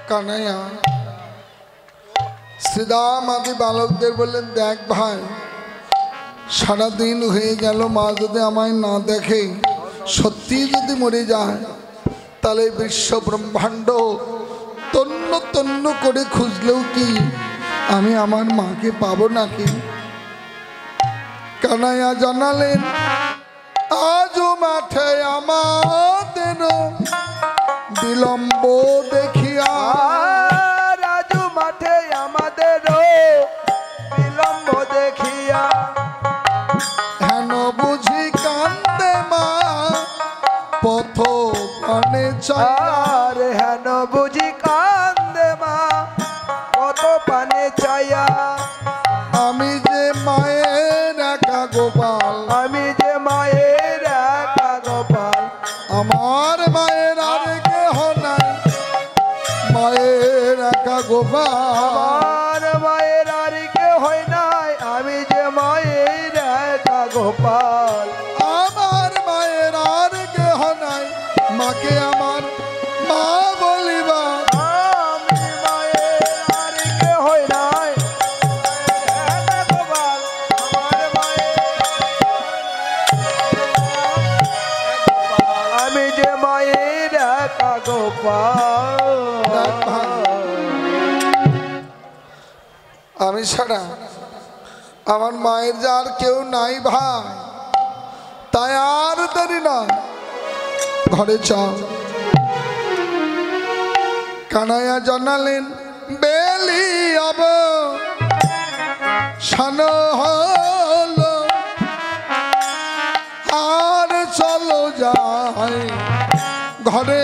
Speaker 1: কানাইয়া শ্রীরাম আদি বালকদের বললেন, দেখ ভাই, সারাদিন হয়ে গেল, মা যদি আমায় না দেখে, সত্যি যদি মরে যায়, তাহলে বিশ্ব ব্রহ্মাণ্ড তন্ন তন্ন করে খুঁজলেও কি আমি আমার মাকে পাবো নাকি? কানাইয়া জানালেন, আজও মাঠে আমাদের বিলম্ব দেখিয়া
Speaker 2: রাজু মাঠে আমাদের বিলম্ব দেখিয়া
Speaker 1: হেন বুঝি কান্দে মা পথ পানে চাইয়া
Speaker 2: আর হেন বুঝি কান্দে মা কত পানে চাইয়া
Speaker 1: আমি যে মায়ের একা গোপাল
Speaker 2: আমি যে মায়ের একা গোপাল
Speaker 1: আমার মায়ের আর কেহ নাই মায়ের একা গোপাল
Speaker 2: আমার মায়ের আর কে হয় নাই আমি যে মায়ের একা গোপাল
Speaker 1: আমার মায়ের আর কেহ নাই মাকে আমার মা বলিবা
Speaker 2: আমি মায়ের আর কে হয় নাই একা গোপাল আমার মায়ের আমি যে মায়ের একা গোপাল
Speaker 1: আমি ছাড়া আমার মায়ের যে আর কেউ নাই ভাই তাই আর দেরি না ঘরে চল কানাইয়া জানালেন বেলি অব সান হলো আর চলো যাই ঘরে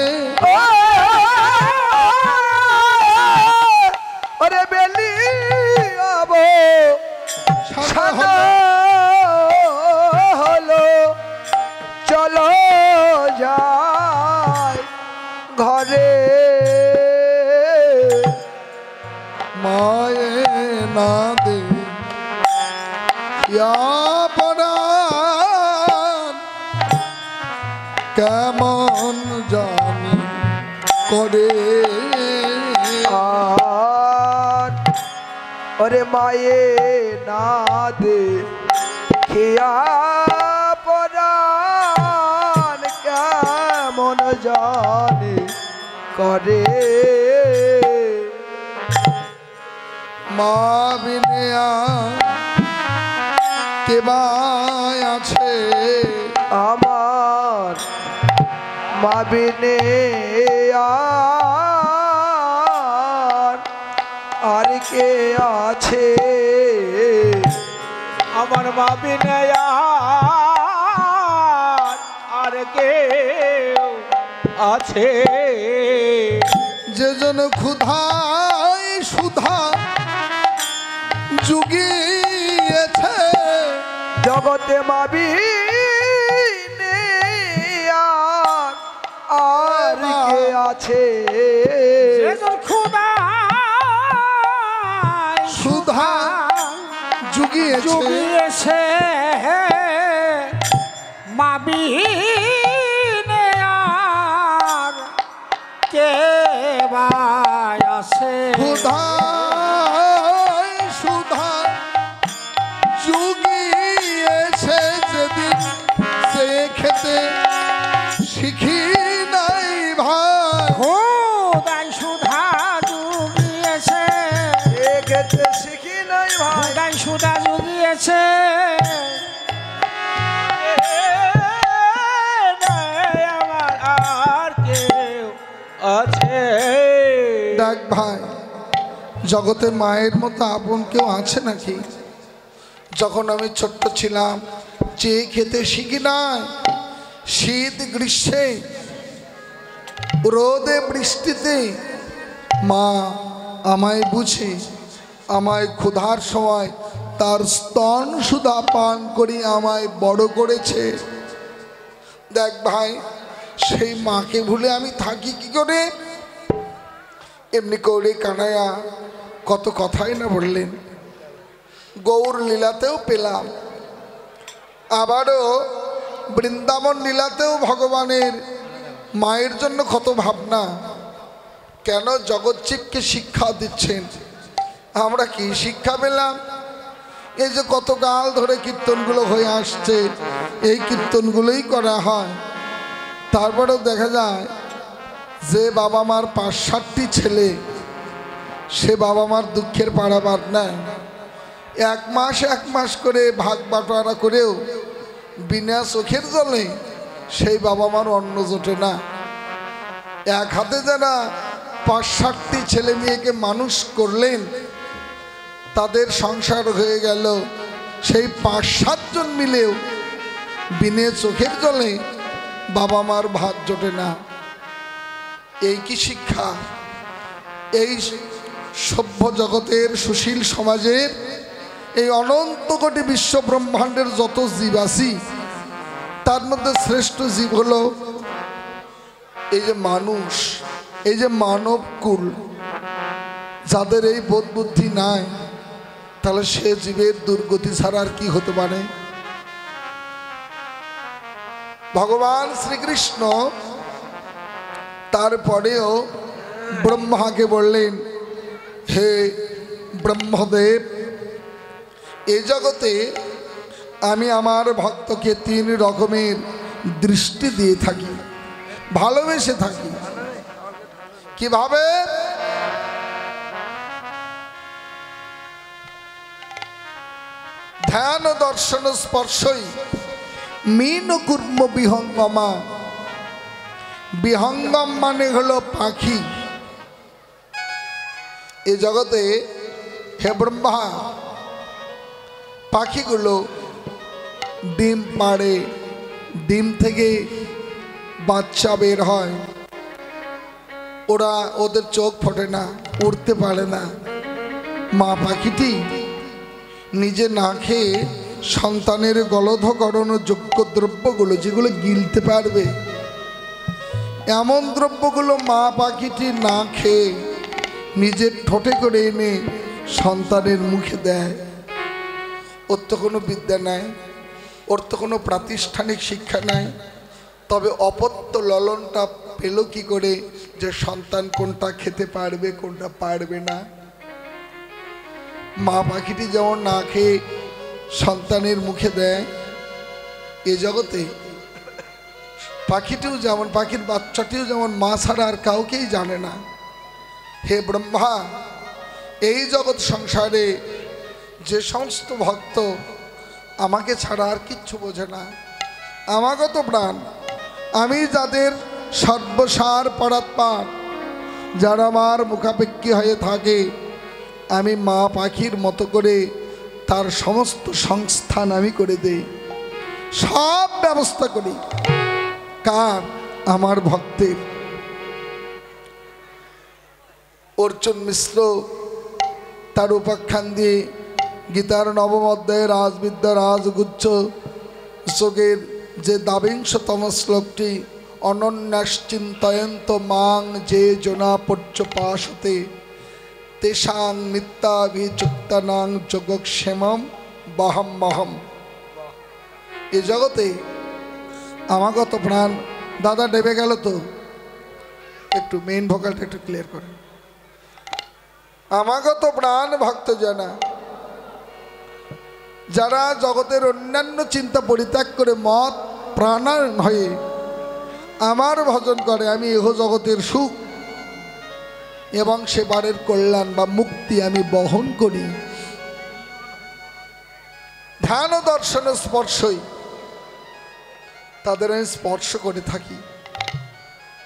Speaker 2: ওরে বেলি আব
Speaker 1: সান হলো।
Speaker 2: হলো চলো যাই ঘরে
Speaker 1: মায়ে না দে পরাণ কেমন জানি করে
Speaker 2: আর ওরে মায়ে না দে খেয়া পরাণ কেমন জানে করে
Speaker 1: মা বিনিয়া কেবাই আছে
Speaker 2: আমার মা বিনে আর কে আছে
Speaker 3: আমার মা বিনে আর কে আছে
Speaker 1: যে জন ক্ষুধাই সুধা যুগিয়েছে
Speaker 2: জগতে মা বিনে আর কে আছে
Speaker 3: যেজন খোদা
Speaker 1: সুধা যুগিয়েছে
Speaker 3: যুগিয়েছে মা বিনে আর কে ভাই আছে
Speaker 1: ক্ষুধাই সুধা যুগিয়েছে যেদিন সে খেতে শিখি নাই ভাই
Speaker 3: খোদাই সুধা যুগিয়েছে
Speaker 2: খেতে শিখি নাই ভাই
Speaker 3: খোদাই সুধা যুগিয়েছে আমার আর কেউ আছে
Speaker 1: দেখ ভাই জগতে মায়ের মতো আপন কেউ আছে নাকি? যখন আমি ছোট্ট ছিলাম চেয়ে খেতে শিখি নাই, শীত গ্রীষ্মে রোদে বৃষ্টিতে মা আমায় বুঝে আমায় ক্ষুধার সময় তার স্তন সুধা পান করি আমায় বড় করেছে। দেখ ভাই সেই মাকে ভুলে আমি থাকি কি করে? এমনি করে কানাইয়া কত কথাই না বললেন, গৌর লীলাতেও পেলাম, আবারও বৃন্দাবন লীলাতেও ভগবানের মায়ের জন্য কত ভাবনা। কেন জগৎজীবকে শিক্ষা দিচ্ছেন, আমরা কি শিক্ষা পেলাম? এই যে কত কাল ধরে কীর্তনগুলো হয়ে আসছে, এই কীর্তনগুলোই করা হয়, তারপরেও দেখা যায় যে বাবা মার ৫-৭টি ছেলে, সে বাবা মার দুঃখের পারাবার নেয়। এক মাস করে ভাগ বাটোয়ারা করেও বিনা চোখের জলে সেই বাবা মার অন্ন জোটে না। এক হাতে যারা ৫-৬০টি ছেলে মেয়েকে মানুষ করলেন, তাদের সংসার হয়ে গেল, সেই ৫-৭ জন মিলেও বিনে চোখের জলে বাবা মার ভাত জোটে না। এই কি শিক্ষা? এই সভ্য জগতের সুশীল সমাজের এই অনন্ত কোটি বিশ্ব ব্রহ্মাণ্ডের যত জীব আছি, তার মধ্যে শ্রেষ্ঠ জীব হলো এই যে মানুষ, এই যে মানব কুল। যাদের এই বোধ বুদ্ধি নাই, তাহলে সে জীবের দুর্গতি ছাড়া আর কি হতে পারে? ভগবান শ্রীকৃষ্ণ তারপরেও ব্রহ্মাকে বললেন, হে ব্রহ্মদেব, এই জগতে আমি আমার ভক্তকে 3 রকমের দৃষ্টি দিয়ে থাকি, ভালোবেসে থাকি। কিভাবে? ধ্যান দর্শন স্পর্শই মীন কুর্ম বিহঙ্গমা। বিহঙ্গম মানে হলো পাখি। এ জগতে হে ব্রহ্মা, পাখিগুলো ডিম পাড়ে, ডিম থেকে বাচ্চা বের হয়, ওরা ওদের চোখ ফোটে না, উড়তে পারে না। মা পাখিটি নিজে না খেয়ে সন্তানের গলধকরণ যোগ্য দ্রব্যগুলো, যেগুলো গিলতে পারবে, এমন দ্রব্যগুলো মা পাখিটি না খেয়ে নিজের ঠোঁটে করে এনে সন্তানের মুখে দেয়। ওর তো কোনো বিদ্যা নাই, ওর তো কোনো প্রাতিষ্ঠানিক শিক্ষা নাই, তবে অপত্য ললনটা পেল কি করে যে সন্তান কোনটা খেতে পারবে কোনটা পারবে না? মা পাখিটি যেমন না খেয়ে সন্তানের মুখে দেয়, এ জগতে পাখিটিও যেমন, পাখির বাচ্চাটিও যেমন মা ছাড়া আর কাউকেই জানে না। হে ব্রহ্মা, এই জগৎ সংসারে যে সমস্ত ভক্ত আমাকে ছাড়া আর কিচ্ছু বোঝে না, আমাগত প্রাণ, আমি যাদের সর্বসার পরাৎপার, যারা আমার মুখাপেক্ষী হয়ে থাকে, আমি মা পাখির মতো করে তার সমস্ত সংস্থান আমি করে দেই, সব ব্যবস্থা করি। কার? আমার ভক্তের। অর্জুন মিশ্র তার উপাখ্যান দিয়ে গীতার 9ম অধ্যায়ে রাজবিদ্যা রাজগুচ্ছ যোগের যে 22তম শ্লোকটি, অনন্যাশ্চিন্তয়ন্ত মাং যে জনা পর্যপাসতে তেষাং নিত্যাভিযুক্তানাং যোগক্ষেমম বহম্মহম। এ জগতে আমাগত প্রাণ, দাদা ডেবে গেল তো, একটু মেইন ভোকালটা একটু ক্লিয়ার করে। আমাগত প্রাণ ভক্তজনা, যারা জগতের অন্যান্য চিন্তা পরিত্যাগ করে মত প্রাণায়ণ হয়ে আমার ভজন করে, আমি এহ জগতের সুখ এবং সেবারের কল্যাণ বা মুক্তি আমি বহন করি। ধ্যান দর্শন স্পর্শই তাদের আমি স্পর্শ করে থাকি,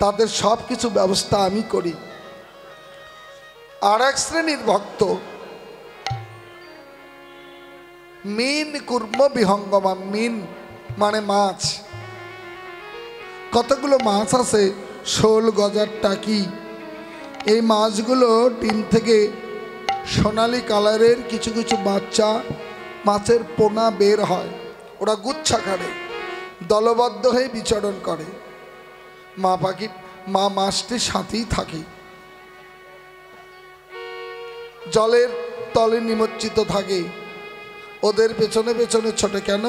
Speaker 1: তাদের সব কিছু ব্যবস্থা আমি করি। আর এক শ্রেণীর ভক্ত মীন কুর্ম বিহঙ্গমা। মীন মানে মাছ। কতগুলো মাছ আছে, শোল, গজার, টাকি। এই মাছগুলো ডিম থেকে সোনালি কালারের কিছু কিছু বাচ্চা মাছের পোনা বের হয়, ওরা গুচ্ছাকারে দলবদ্ধ হয়ে বিচরণ করে। মা পাখি, মা মাছটির সাথেই থাকে, জলের তলে নিমজ্জিত থাকে, ওদের পেছনে পেছনে ছোটে। কেন?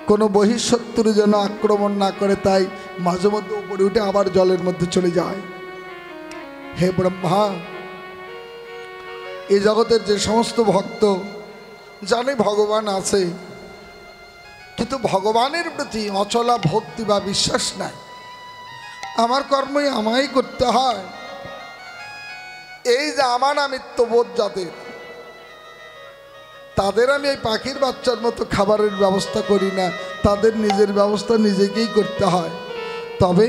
Speaker 1: কোনো বহিঃশত্রু যেন আক্রমণ না করে, তাই মাঝে মধ্যে উপরে উঠে আবার জলের মধ্যে চলে যায়। হে ব্রহ্মা, এই জগতের যে সমস্ত ভক্ত জানে ভগবান আছে, কিন্তু ভগবানের প্রতি অচলা ভক্তি বা বিশ্বাস নাই, আমার কর্মই আমায় করতে হয়, এই যে আমার আমিত্ববোধ যাদের, তাদের আমি এই পাখির বাচ্চার মতো খাবারের ব্যবস্থা করি না, তাদের নিজের ব্যবস্থা নিজেকেই করতে হয়। তবে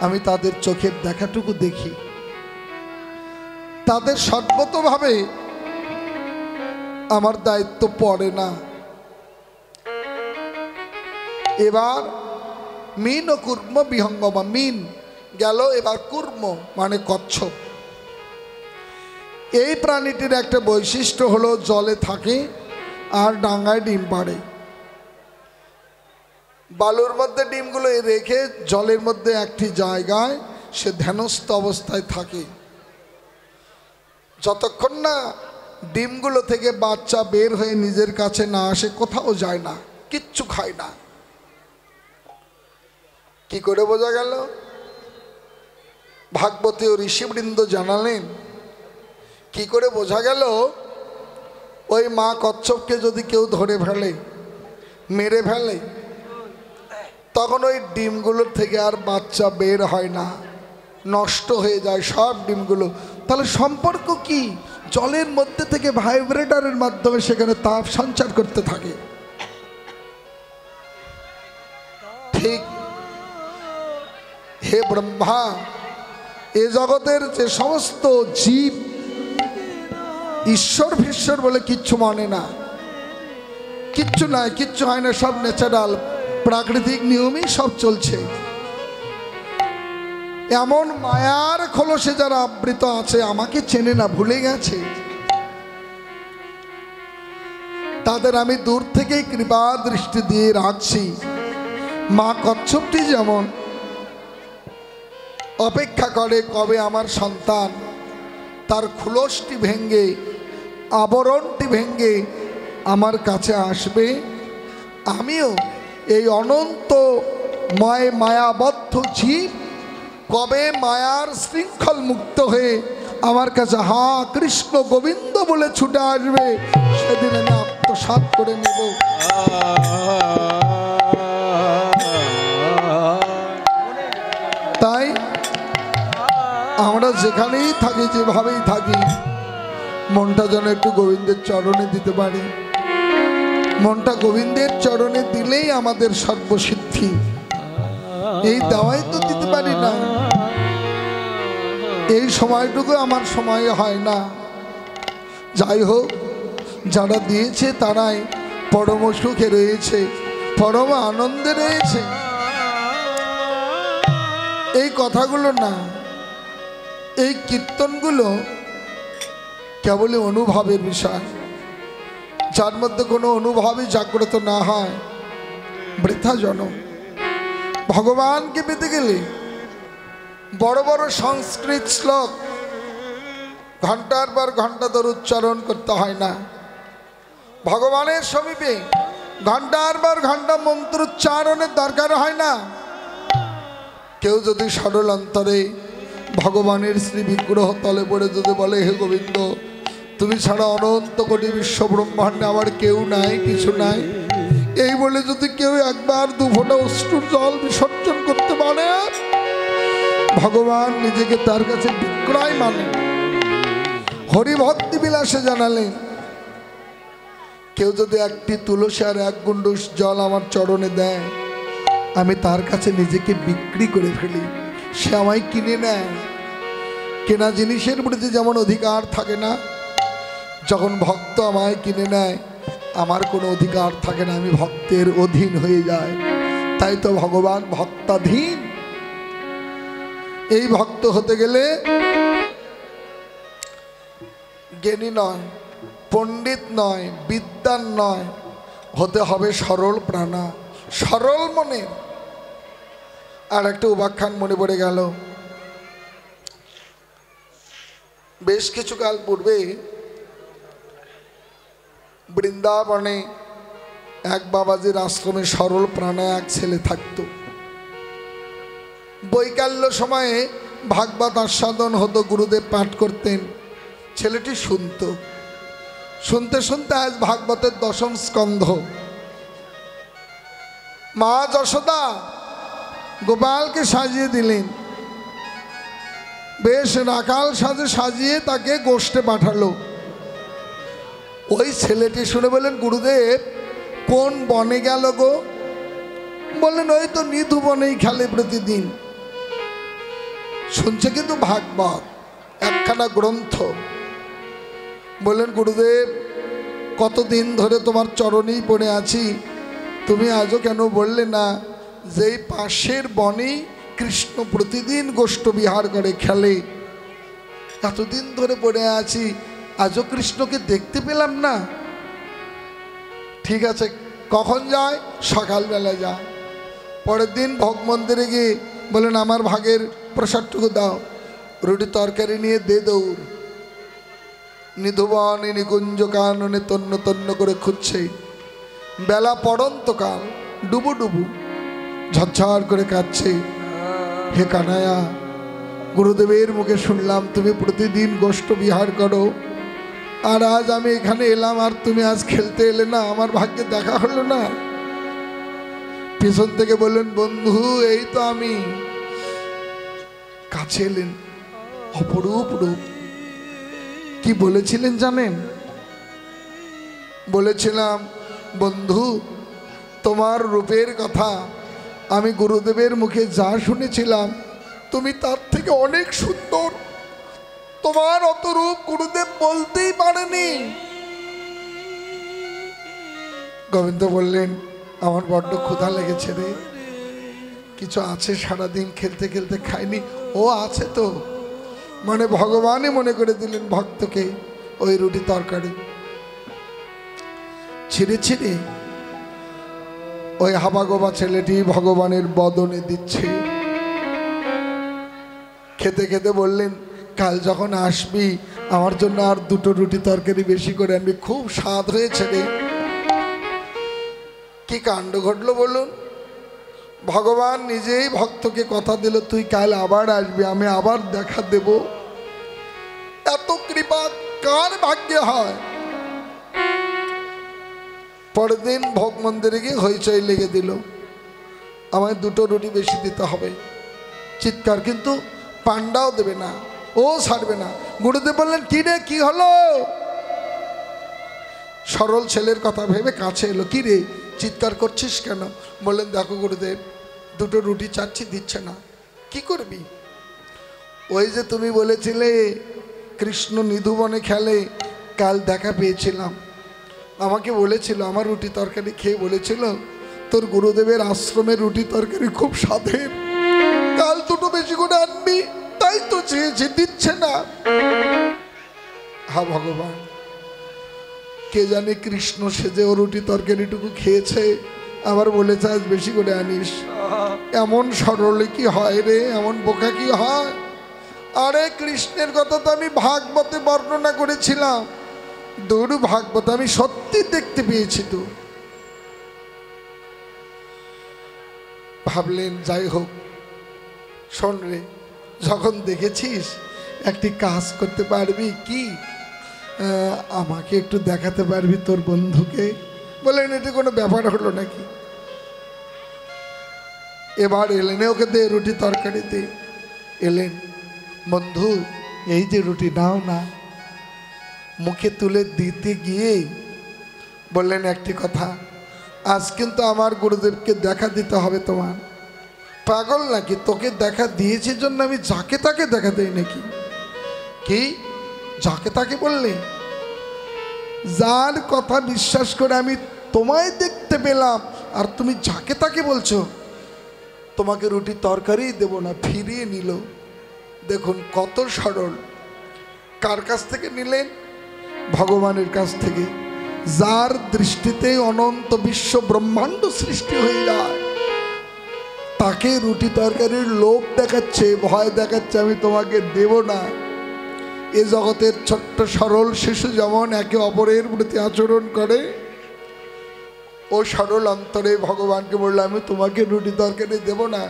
Speaker 1: আমি তাদের চোখের দেখাটুকু দেখি। তাদের সর্বতভাবে আমার দায়িত্ব পড়ে না। এবার মিন ও কুর্ম বিহঙ্গমা, মিন গেল, এবার কুর্ম মানে কচ্ছপ। এই প্রাণীটির একটা বৈশিষ্ট্য হলো জলে থাকে আর ডাঙায় ডিম পাড়ে। বালুর মধ্যে ডিমগুলো রেখে জলের মধ্যে একটি জায়গায় সে ধ্যানস্থ অবস্থায় থাকে। যতক্ষণ না ডিমগুলো থেকে বাচ্চা বের হয়ে নিজের কাছে না আসে কোথাও যায় না, কিচ্ছু খায় না। কি করে বোঝা গেল? ভাগবতী ও ঋষিবৃন্দ জানালেন কি করে বোঝা গেল? ওই মা কচ্ছপকে যদি কেউ ধরে ফেলে, মেরে ফেলে, তখন ওই ডিমগুলোর থেকে আর বাচ্চা বের হয় না, নষ্ট হয়ে যায় সব ডিমগুলো। তাহলে সম্পর্ক কি? জলের মধ্যে থেকে ভাইব্রেটরের মাধ্যমে সেখানে তাপ সঞ্চার করতে থাকে। ঠিক হে ব্রহ্মা, এ জগতের যে সমস্ত জীব ঈশ্বর ফিশ্বর বলে কিচ্ছু মানে না, কিচ্ছু নাই, কিচ্ছু হয় না, সব ন্যাচারাল প্রাকৃতিক নিয়মেই সব চলছে। এমন মায়ার খোলসে যারা আবৃত আছে, আমাকে চেনে না, ভুলে গেছে, তাদের আমি দূর থেকেই কৃপা দৃষ্টি দিয়ে রাখছি। মা কচ্ছপটি যেমন অপেক্ষা করে কবে আমার সন্তান তার খোলসটি ভেঙে, আবরণটি ভেঙে আমার কাছে আসবে, আমিও এই অনন্তময় মায়াবদ্ধ জীব কবে মায়ার শৃঙ্খল মুক্ত হয়ে আমার কাছে হা কৃষ্ণ গোবিন্দ বলে ছুটে আসবে, সেদিন আমি আত্মসাৎ করে নেব। তাই আমরা যেখানেই থাকি, যেভাবেই থাকি, মনটা যেন একটু গোবিন্দের চরণে দিতে পারি। মনটা গোবিন্দের চরণে দিলেই আমাদের সর্বসিদ্ধি। এই দেওয়াই তো দিতে পারি না, এই সময়টুকু আমার সময় হয় না। যাই হোক, যারা দিয়েছে তারাই পরম সুখে রয়েছে, পরম আনন্দে রয়েছে। এই কথাগুলো না, এই কীর্তনগুলো কেবলই অনুভবের বিষয়। যার মধ্যে কোনো অনুভবই জাগ্রত না হয় বৃথা জনম। ভগবানকে পেতে গেলে বড় বড় সংস্কৃত শ্লোক ঘন্টার পর ঘন্টা ধরে উচ্চারণ করতে হয় না। ভগবানের সমীপে ঘন্টার পর ঘন্টা মন্ত্র উচ্চারণের দরকার হয় না। কেউ যদি সরল অন্তরে ভগবানের শ্রী বিগ্রহ তলে পড়ে যদি বলে, হে গোবিন্দ, তুমি ছাড়া অনন্ত কোটি বিশ্ব ব্রহ্মাণ্ডে আমার কেউ নাই, কিছু নাই, এই বলে যদি কেউ একবার দু ফোঁটা অশ্রুর জল বিসর্জন করতে পারে, ভগবান নিজেকে তার কাছে বিক্রয় মানে। হরিভক্তি বিলাসে জানালেন, কেউ যদি একটি তুলসী আর এক গুণ্ডুস জল আমার চরণে দেয়, আমি তার কাছে নিজেকে বিক্রি করে ফেলি, সে আমায় কিনে নেয়। কেনা জিনিসের প্রতি যেমন অধিকার থাকে না, যখন ভক্ত আমায় কিনে নেয় আমার কোনো অধিকার থাকে না, আমি ভক্তের অধীন হয়ে যায়। তাই তো ভগবান ভক্তাধীন। এই ভক্ত হতে গেলে জ্ঞানী নয়, পণ্ডিত নয়, বিদ্বান নয়, হতে হবে সরল প্রাণা, সরল মনে। আর একটা উপাখ্যান মনে পড়ে গেল। বেশ কিছু কাল পূর্বে বৃন্দাবনে এক বাবাজির আশ্রমে সরল প্রাণা এক ছেলে থাকত। বৈকাল্য সময়ে ভাগবত আস্বাদন হতো, গুরুদেব পাঠ করতেন, ছেলেটি শুনত। শুনতে শুনতে আজ ভাগবতের 10ম স্কন্ধ। মা যশোদা গোপালকে সাজিয়ে দিলেন, বেশ রাখাল সাজে সাজিয়ে তাকে গোষ্ঠে পাঠালো। ওই ছেলেটি শুনে বললেন, গুরুদেব কোন বনে গেল গো? বললেন, ওই তো নিধু বনেই খেলে প্রতিদিন। শুনছে কিন্তু ভাগবত, একখানা গ্রন্থ। বললেন গুরুদেব, কতদিন ধরে তোমার চরণেই পড়ে আছি, তুমি আজও কেন বললে না যেই পাশের বনেই কৃষ্ণ প্রতিদিন গোষ্ঠ বিহার করে খেলে, এতদিন ধরে পড়ে আছি, আজও কৃষ্ণকে দেখতে পেলাম না। ঠিক আছে, কখন যায়? সকালবেলা যায়। পরের দিন ভোগ মন্দিরে গিয়ে বলেন আমার ভাগের প্রসাদটুকু দাও, রুটি তরকারি নিয়ে দে দৌড়। নিধুবনে নিকুঞ্জ কাননে তন্ন তন্ন করে খুঁজছে। বেলা পড়ন্তকাল, ডুবু ডুবু ঝরঝর করে কাঁদছে। হে কানায়া, গুরুদেবের মুখে শুনলাম তুমি প্রতিদিন গোষ্ঠ বিহার করো, আর আজ আমি এখানে এলাম আর তুমি আজ খেলতে এলে না, আমার ভাগ্যে দেখা হলো না। পিছন থেকে বললেন বন্ধু এই তো আমি। কাছে এলেন, অপরূপ রূপ। কি বলেছিলেন জানেন? বলেছিলাম বন্ধু তোমার রূপের কথা আমি গুরুদেবের মুখে যা শুনেছিলাম তুমি তার থেকে অনেক সুন্দর, তোমার অত রূপ গুরুদেব বলতেই পারেনি। গোবিন্দ বললেন আমার বড্ড ক্ষুধা লেগেছে রে, কিছু আছে সারাদিন খেলতে খেলতে খাইনি। ও আছে তো, মানে ভগবানই মনে করে দিলেন ভক্তকে ওই রুটি তরকারি। ছিঁড়ে ছিঁড়ে ওই হাবাগোবা ছেলেটি ভগবানের বদনে দিচ্ছে। খেতে খেতে বললেন কাল যখন আসবি আমার জন্য আর দুটো রুটি তরকারি বেশি করে আনবি, খুব স্বাদ হয়েছে রে। কি কাণ্ড ঘটলো বলুন? ভগবান নিজেই ভক্তকে কথা দিল তুই কাল আবার আসবি, আমি আবার দেখা দেব। এত কৃপা কার ভাগ্যে হয়? পরের দিন ভোগ মন্দিরে গিয়ে হইচই লেগে দিল, আমায় দুটো রুটি বেশি দিতে হবে। চিৎকার, কিন্তু পান্ডাও দেবে না, ও ছাড়বে না। গুরুদেব বললেন কি রে, কি হলো? সরল ছেলের কথা ভেবে কাছে এলো। কি রে চিৎকার করছিস কেন? বললেন দেখো গুরুদেব, দুটো রুটি চাচ্ছি, দিচ্ছে না। কি করবি? ওই যে তুমি বলেছিলে কৃষ্ণ নিধুবনে খেলে, কাল দেখা পেয়েছিলাম, আমাকে বলেছিল, আমার রুটি তরকারি খেয়ে বলেছিল তোর গুরুদেবের আশ্রমের রুটি তরকারি খুব স্বাদের, কাল দুটো বেশি করে আনবি, তাই তো চেয়েছে, দিচ্ছে না। হা ভগবান, কে জানে কৃষ্ণ সেজে ও রুটি তরকারিটুকু খেয়েছে, আবার বলেছে আজ বেশি করে আনিস। এমন সরলে কি হয় রে, এমন বোকা কি হয়? আরে কৃষ্ণের কথা তো আমি ভাগবতে বর্ণনা করেছিলাম, দূর ভাগবত আমি সত্যি দেখতে পেয়েছি তো। ভাবলেন যাই হোক, শোন রে, যখন দেখেছিস একটি কাজ করতে পারবি কি, আমাকে একটু দেখাতে পারবি তোর বন্ধুকে? বললেন এটা কোনো ব্যাপার হলো নাকি? এবার এলেন, ওকে দে রুটি তরকারি দে। এলেন, বন্ধু এই যে রুটি নাও না। মুখে তুলে দিতে গিয়ে বললেন একটি কথা, আজ কিন্তু আমার গুরুদেবকে দেখা দিতে হবে তোমার। পাগল নাকি? তোকে দেখা দিয়েছি জন্য আমি যাকে তাকে দেখা দেই নাকি? কি যাকে তাকে বললে? যার কথা বিশ্বাস করে আমি তোমায় দেখতে পেলাম আর তুমি যাকে তাকে বলছো? তোমাকে রুটি তরকারি দেব না, ফিরিয়ে নিল। দেখুন কত সরল। কার কাছ থেকে নিলেন? ভগবানের কাছ থেকে, যার দৃষ্টিতে অনন্ত বিশ্ব ব্রহ্মাণ্ড সৃষ্টি হয়ে যায়, তাকে রুটি তরকারির লোভ দেখাচ্ছে, ভয় দেখাচ্ছে আমি তোমাকে দেব না। এ জগতের ছোট্ট সরল শিশু যেমন একে অপরের প্রতি আচরণ করে, ও সরল অন্তরে ভগবানকে বললো আমি তোমাকে রুটি তরকারি দেব না।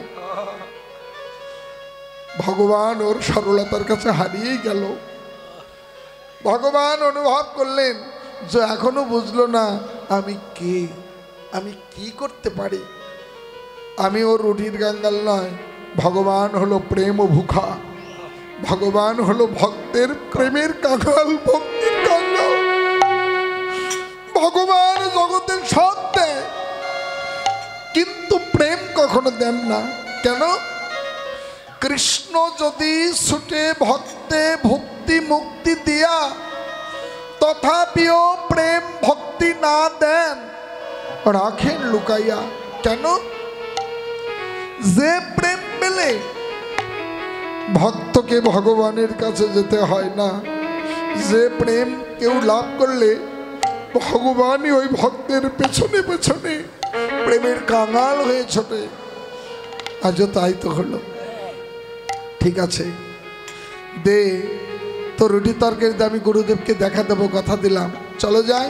Speaker 1: ভগবান ওর সরলতার কাছে হারিয়েই গেল। ভগবান অনুভব করলেন যে এখনো বুঝলো না আমি কে, আমি কি করতে পারি। আমি ওর রুটির কাঙ্গাল নয়, ভগবান হলো প্রেম ভুখা, ভগবান হলো ভক্তের প্রেমের কাঙ্গাল, ভক্তির কাঙ্গাল। ভগবান জগতের সব দেয় কিন্তু প্রেম কখনো দেন না। কেন? কৃষ্ণ যদি ছুটে ভক্তে ভক্তি মুক্তি দিয়া তথাপিও প্রেম ভক্তি না দেন, রাখেন লুকাইয়া। কেন? যে প্রেম পেলে ভক্তকে ভগবানের কাছে যেতে হয় না, যে প্রেম কেউ লাভ করলে ভগবানই ওই ভক্তের পেছনে পেছনে প্রেমের কাঙাল হয়ে ছোটে। আজও তাই তো হলো। ঠিক আছে, দে তো রুটি তরকারি, আমি গুরুদেবকে দেখা দেবো, কথা দিলাম। চলো যাই।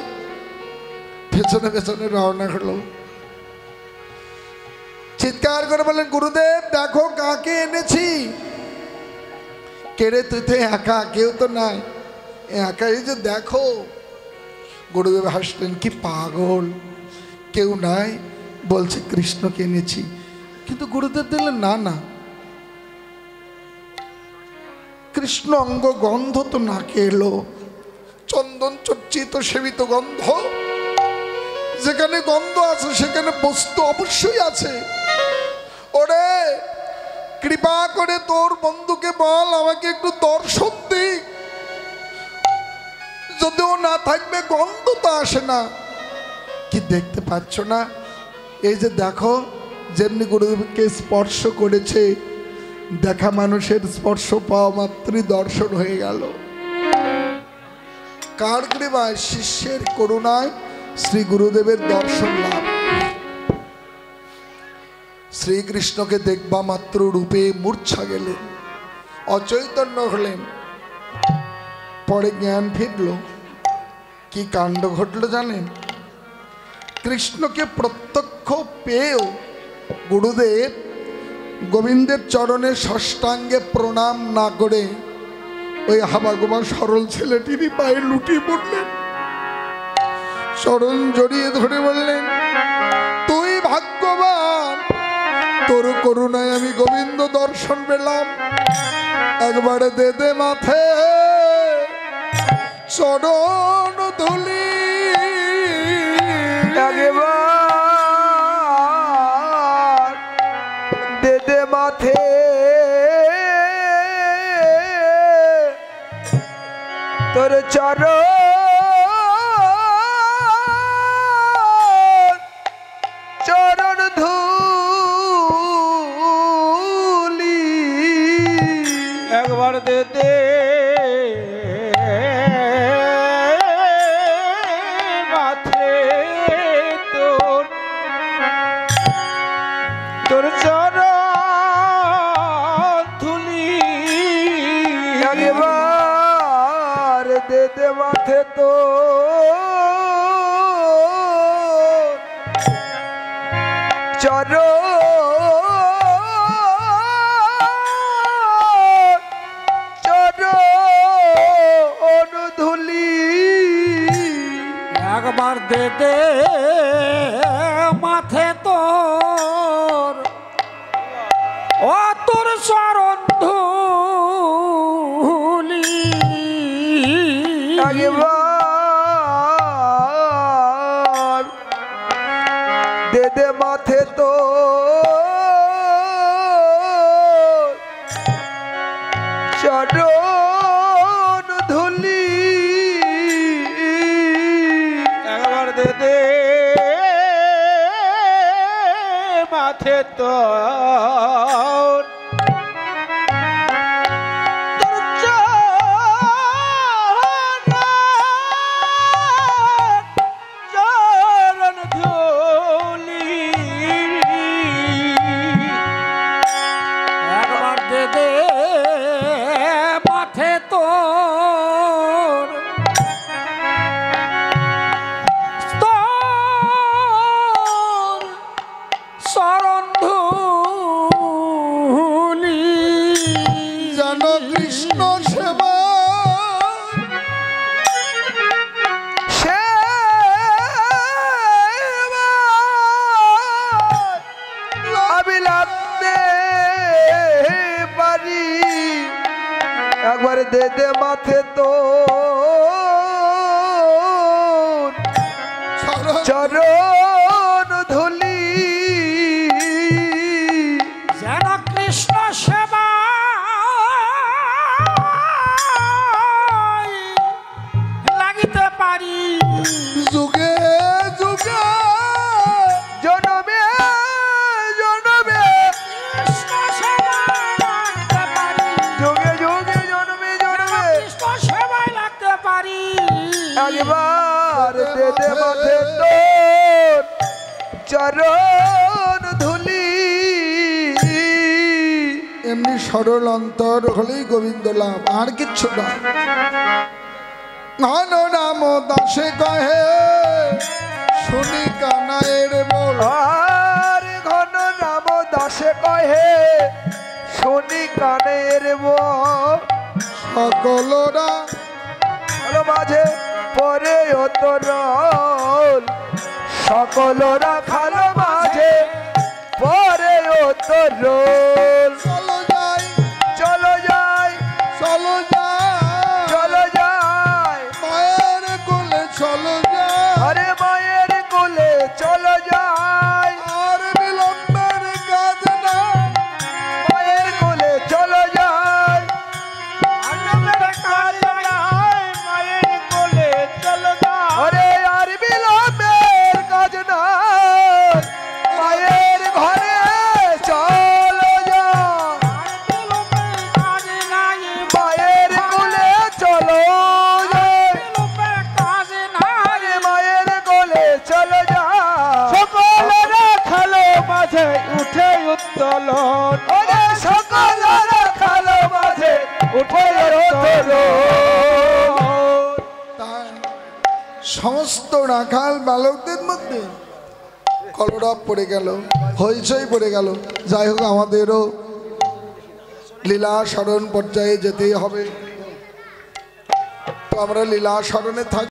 Speaker 1: পেছনে পেছনে রওনা হলো। চিৎকার করে বললেন, গুরুদেব দেখো কাকে এনেছি। কেড়ে তুই তো একা, কেউ তো নাই, একা এই যে দেখো। গুরুদেব হাসলেন, কি পাগল, কেউ নাই, বলছে কৃষ্ণকে এনেছি। কিন্তু গুরুদেব দিলেন, না না, কৃষ্ণ অঙ্গ গন্ধ তো নাকে এলো, চন্দন চর্চিত সেবিত গন্ধ, যেখানে গন্ধ আছে সেখানে বস্তু অবশ্যই আছে। ওরে কৃপা করে তোর বন্ধুকে বল আমাকে একটু দর্শন দিক, যদিও না থাকবে গন্ধ তো আসে না। কি দেখতে পাচ্ছ না? এই যে দেখো, যেমনি গুরুদেবকে স্পর্শ করেছে, দেখা মানুষের স্পর্শ পাওয়া মাত্রই দর্শন হয়ে গেল। কার কৃপায়? শিষ্যের করুণায় শ্রী গুরুদেবের দর্শন লাভ। শ্রীকৃষ্ণকে দেখবা মাত্র রূপে মূর্ছা গেলেন, অচৈতন্য হলেন। পরে জ্ঞান ফিরল। কি কাণ্ড ঘটল জানেন? কৃষ্ণকে প্রত্যক্ষ পেয়েও গুরুদেব গোবিন্দের চরণে ষষ্ঠাঙ্গে প্রণাম না করে ওই হাবাগোবা সরল ছেলেটিরই পায়ে লুটিয়ে পড়লেন, চরণ জড়িয়ে ধরে বললেন, তুই ভাগ্যবান, তোর করুণায় আমি গোবিন্দ দর্শন পেলাম, একবারে দে দে মাথে চরণ ধুলি।
Speaker 2: একবার দে দে মাথে তোর চরণ চরণ ধুলি। একবার দে দে মাথে তোর তোর চরণ ধুলি। একবার দে দে মাথে তোর চরণ চরণ ধুলি।
Speaker 3: একবার দে দে মাথে তোর, ও তোর চরণ ধুলি।
Speaker 2: একবার দে দে মাথে তোর চরণ ধুলি। একবার দে দে মাথে তোর চরণ ধুলি।
Speaker 3: একবার দে দে মাথে তোর, তোর চরণ ধুলি।
Speaker 1: যেন কৃষ্ণ সেবা
Speaker 2: আমি লাগতে পারি। একবার দে দে মাথে তোর চরণ ধুলি।
Speaker 3: যেন কৃষ্ণ সেবা
Speaker 2: একবার দে দে মাথে তোর চরণ ধুলি।
Speaker 1: এমনি সরল অন্তর হলেই গোবিন্দ লাভ, আর কিচ্ছু না। ঘন নাম দাসে কহে শুনি কানায়ের বল,
Speaker 2: আর ঘন নাম দাসে কহে শুনি কানের বল।
Speaker 1: সকলরা
Speaker 2: খালো মাঝে পরে অতরল, সকলরা খালো মাঝে পরে অতরল।
Speaker 1: চলো যাই
Speaker 2: চলো যাই
Speaker 1: চলো যাই
Speaker 2: চলো যাই
Speaker 1: মায়ের কোলে চলো যাই,
Speaker 2: আরে মায়ের কোলে চলো যাই।
Speaker 1: আর বিলম্বের কাজ না,
Speaker 2: মায়ের কোলে চলো যাই।
Speaker 3: আনন্দের কাজ নাই মায়ের কোলে চলো যাই।
Speaker 2: আরে আর বিলম্বের কাজ নাই, মায়ের ঘরে চলো যাই।
Speaker 3: বিলম্বের কাজ নাই
Speaker 2: মায়ের কোলে চলো যাই।
Speaker 3: বিলম্বের কাজ নাই।
Speaker 2: আরে মায়ের কোলে চলো যাই।
Speaker 3: সকলেরা খালো মাঝে উঠে উত্তোলন।
Speaker 2: ওরে সকলেরা খালো মাঝে উঠে উত্তোলন।
Speaker 1: তাই সমস্ত রাখাল বালকদের মধ্যে কলরব পড়ে গেল, হইচই পড়ে গেল। যাই হোক, আমাদেরও লীলা স্মরণ পর্যায়ে যেতেই হবে, তো আমরা লীলা স্মরণে থাকি।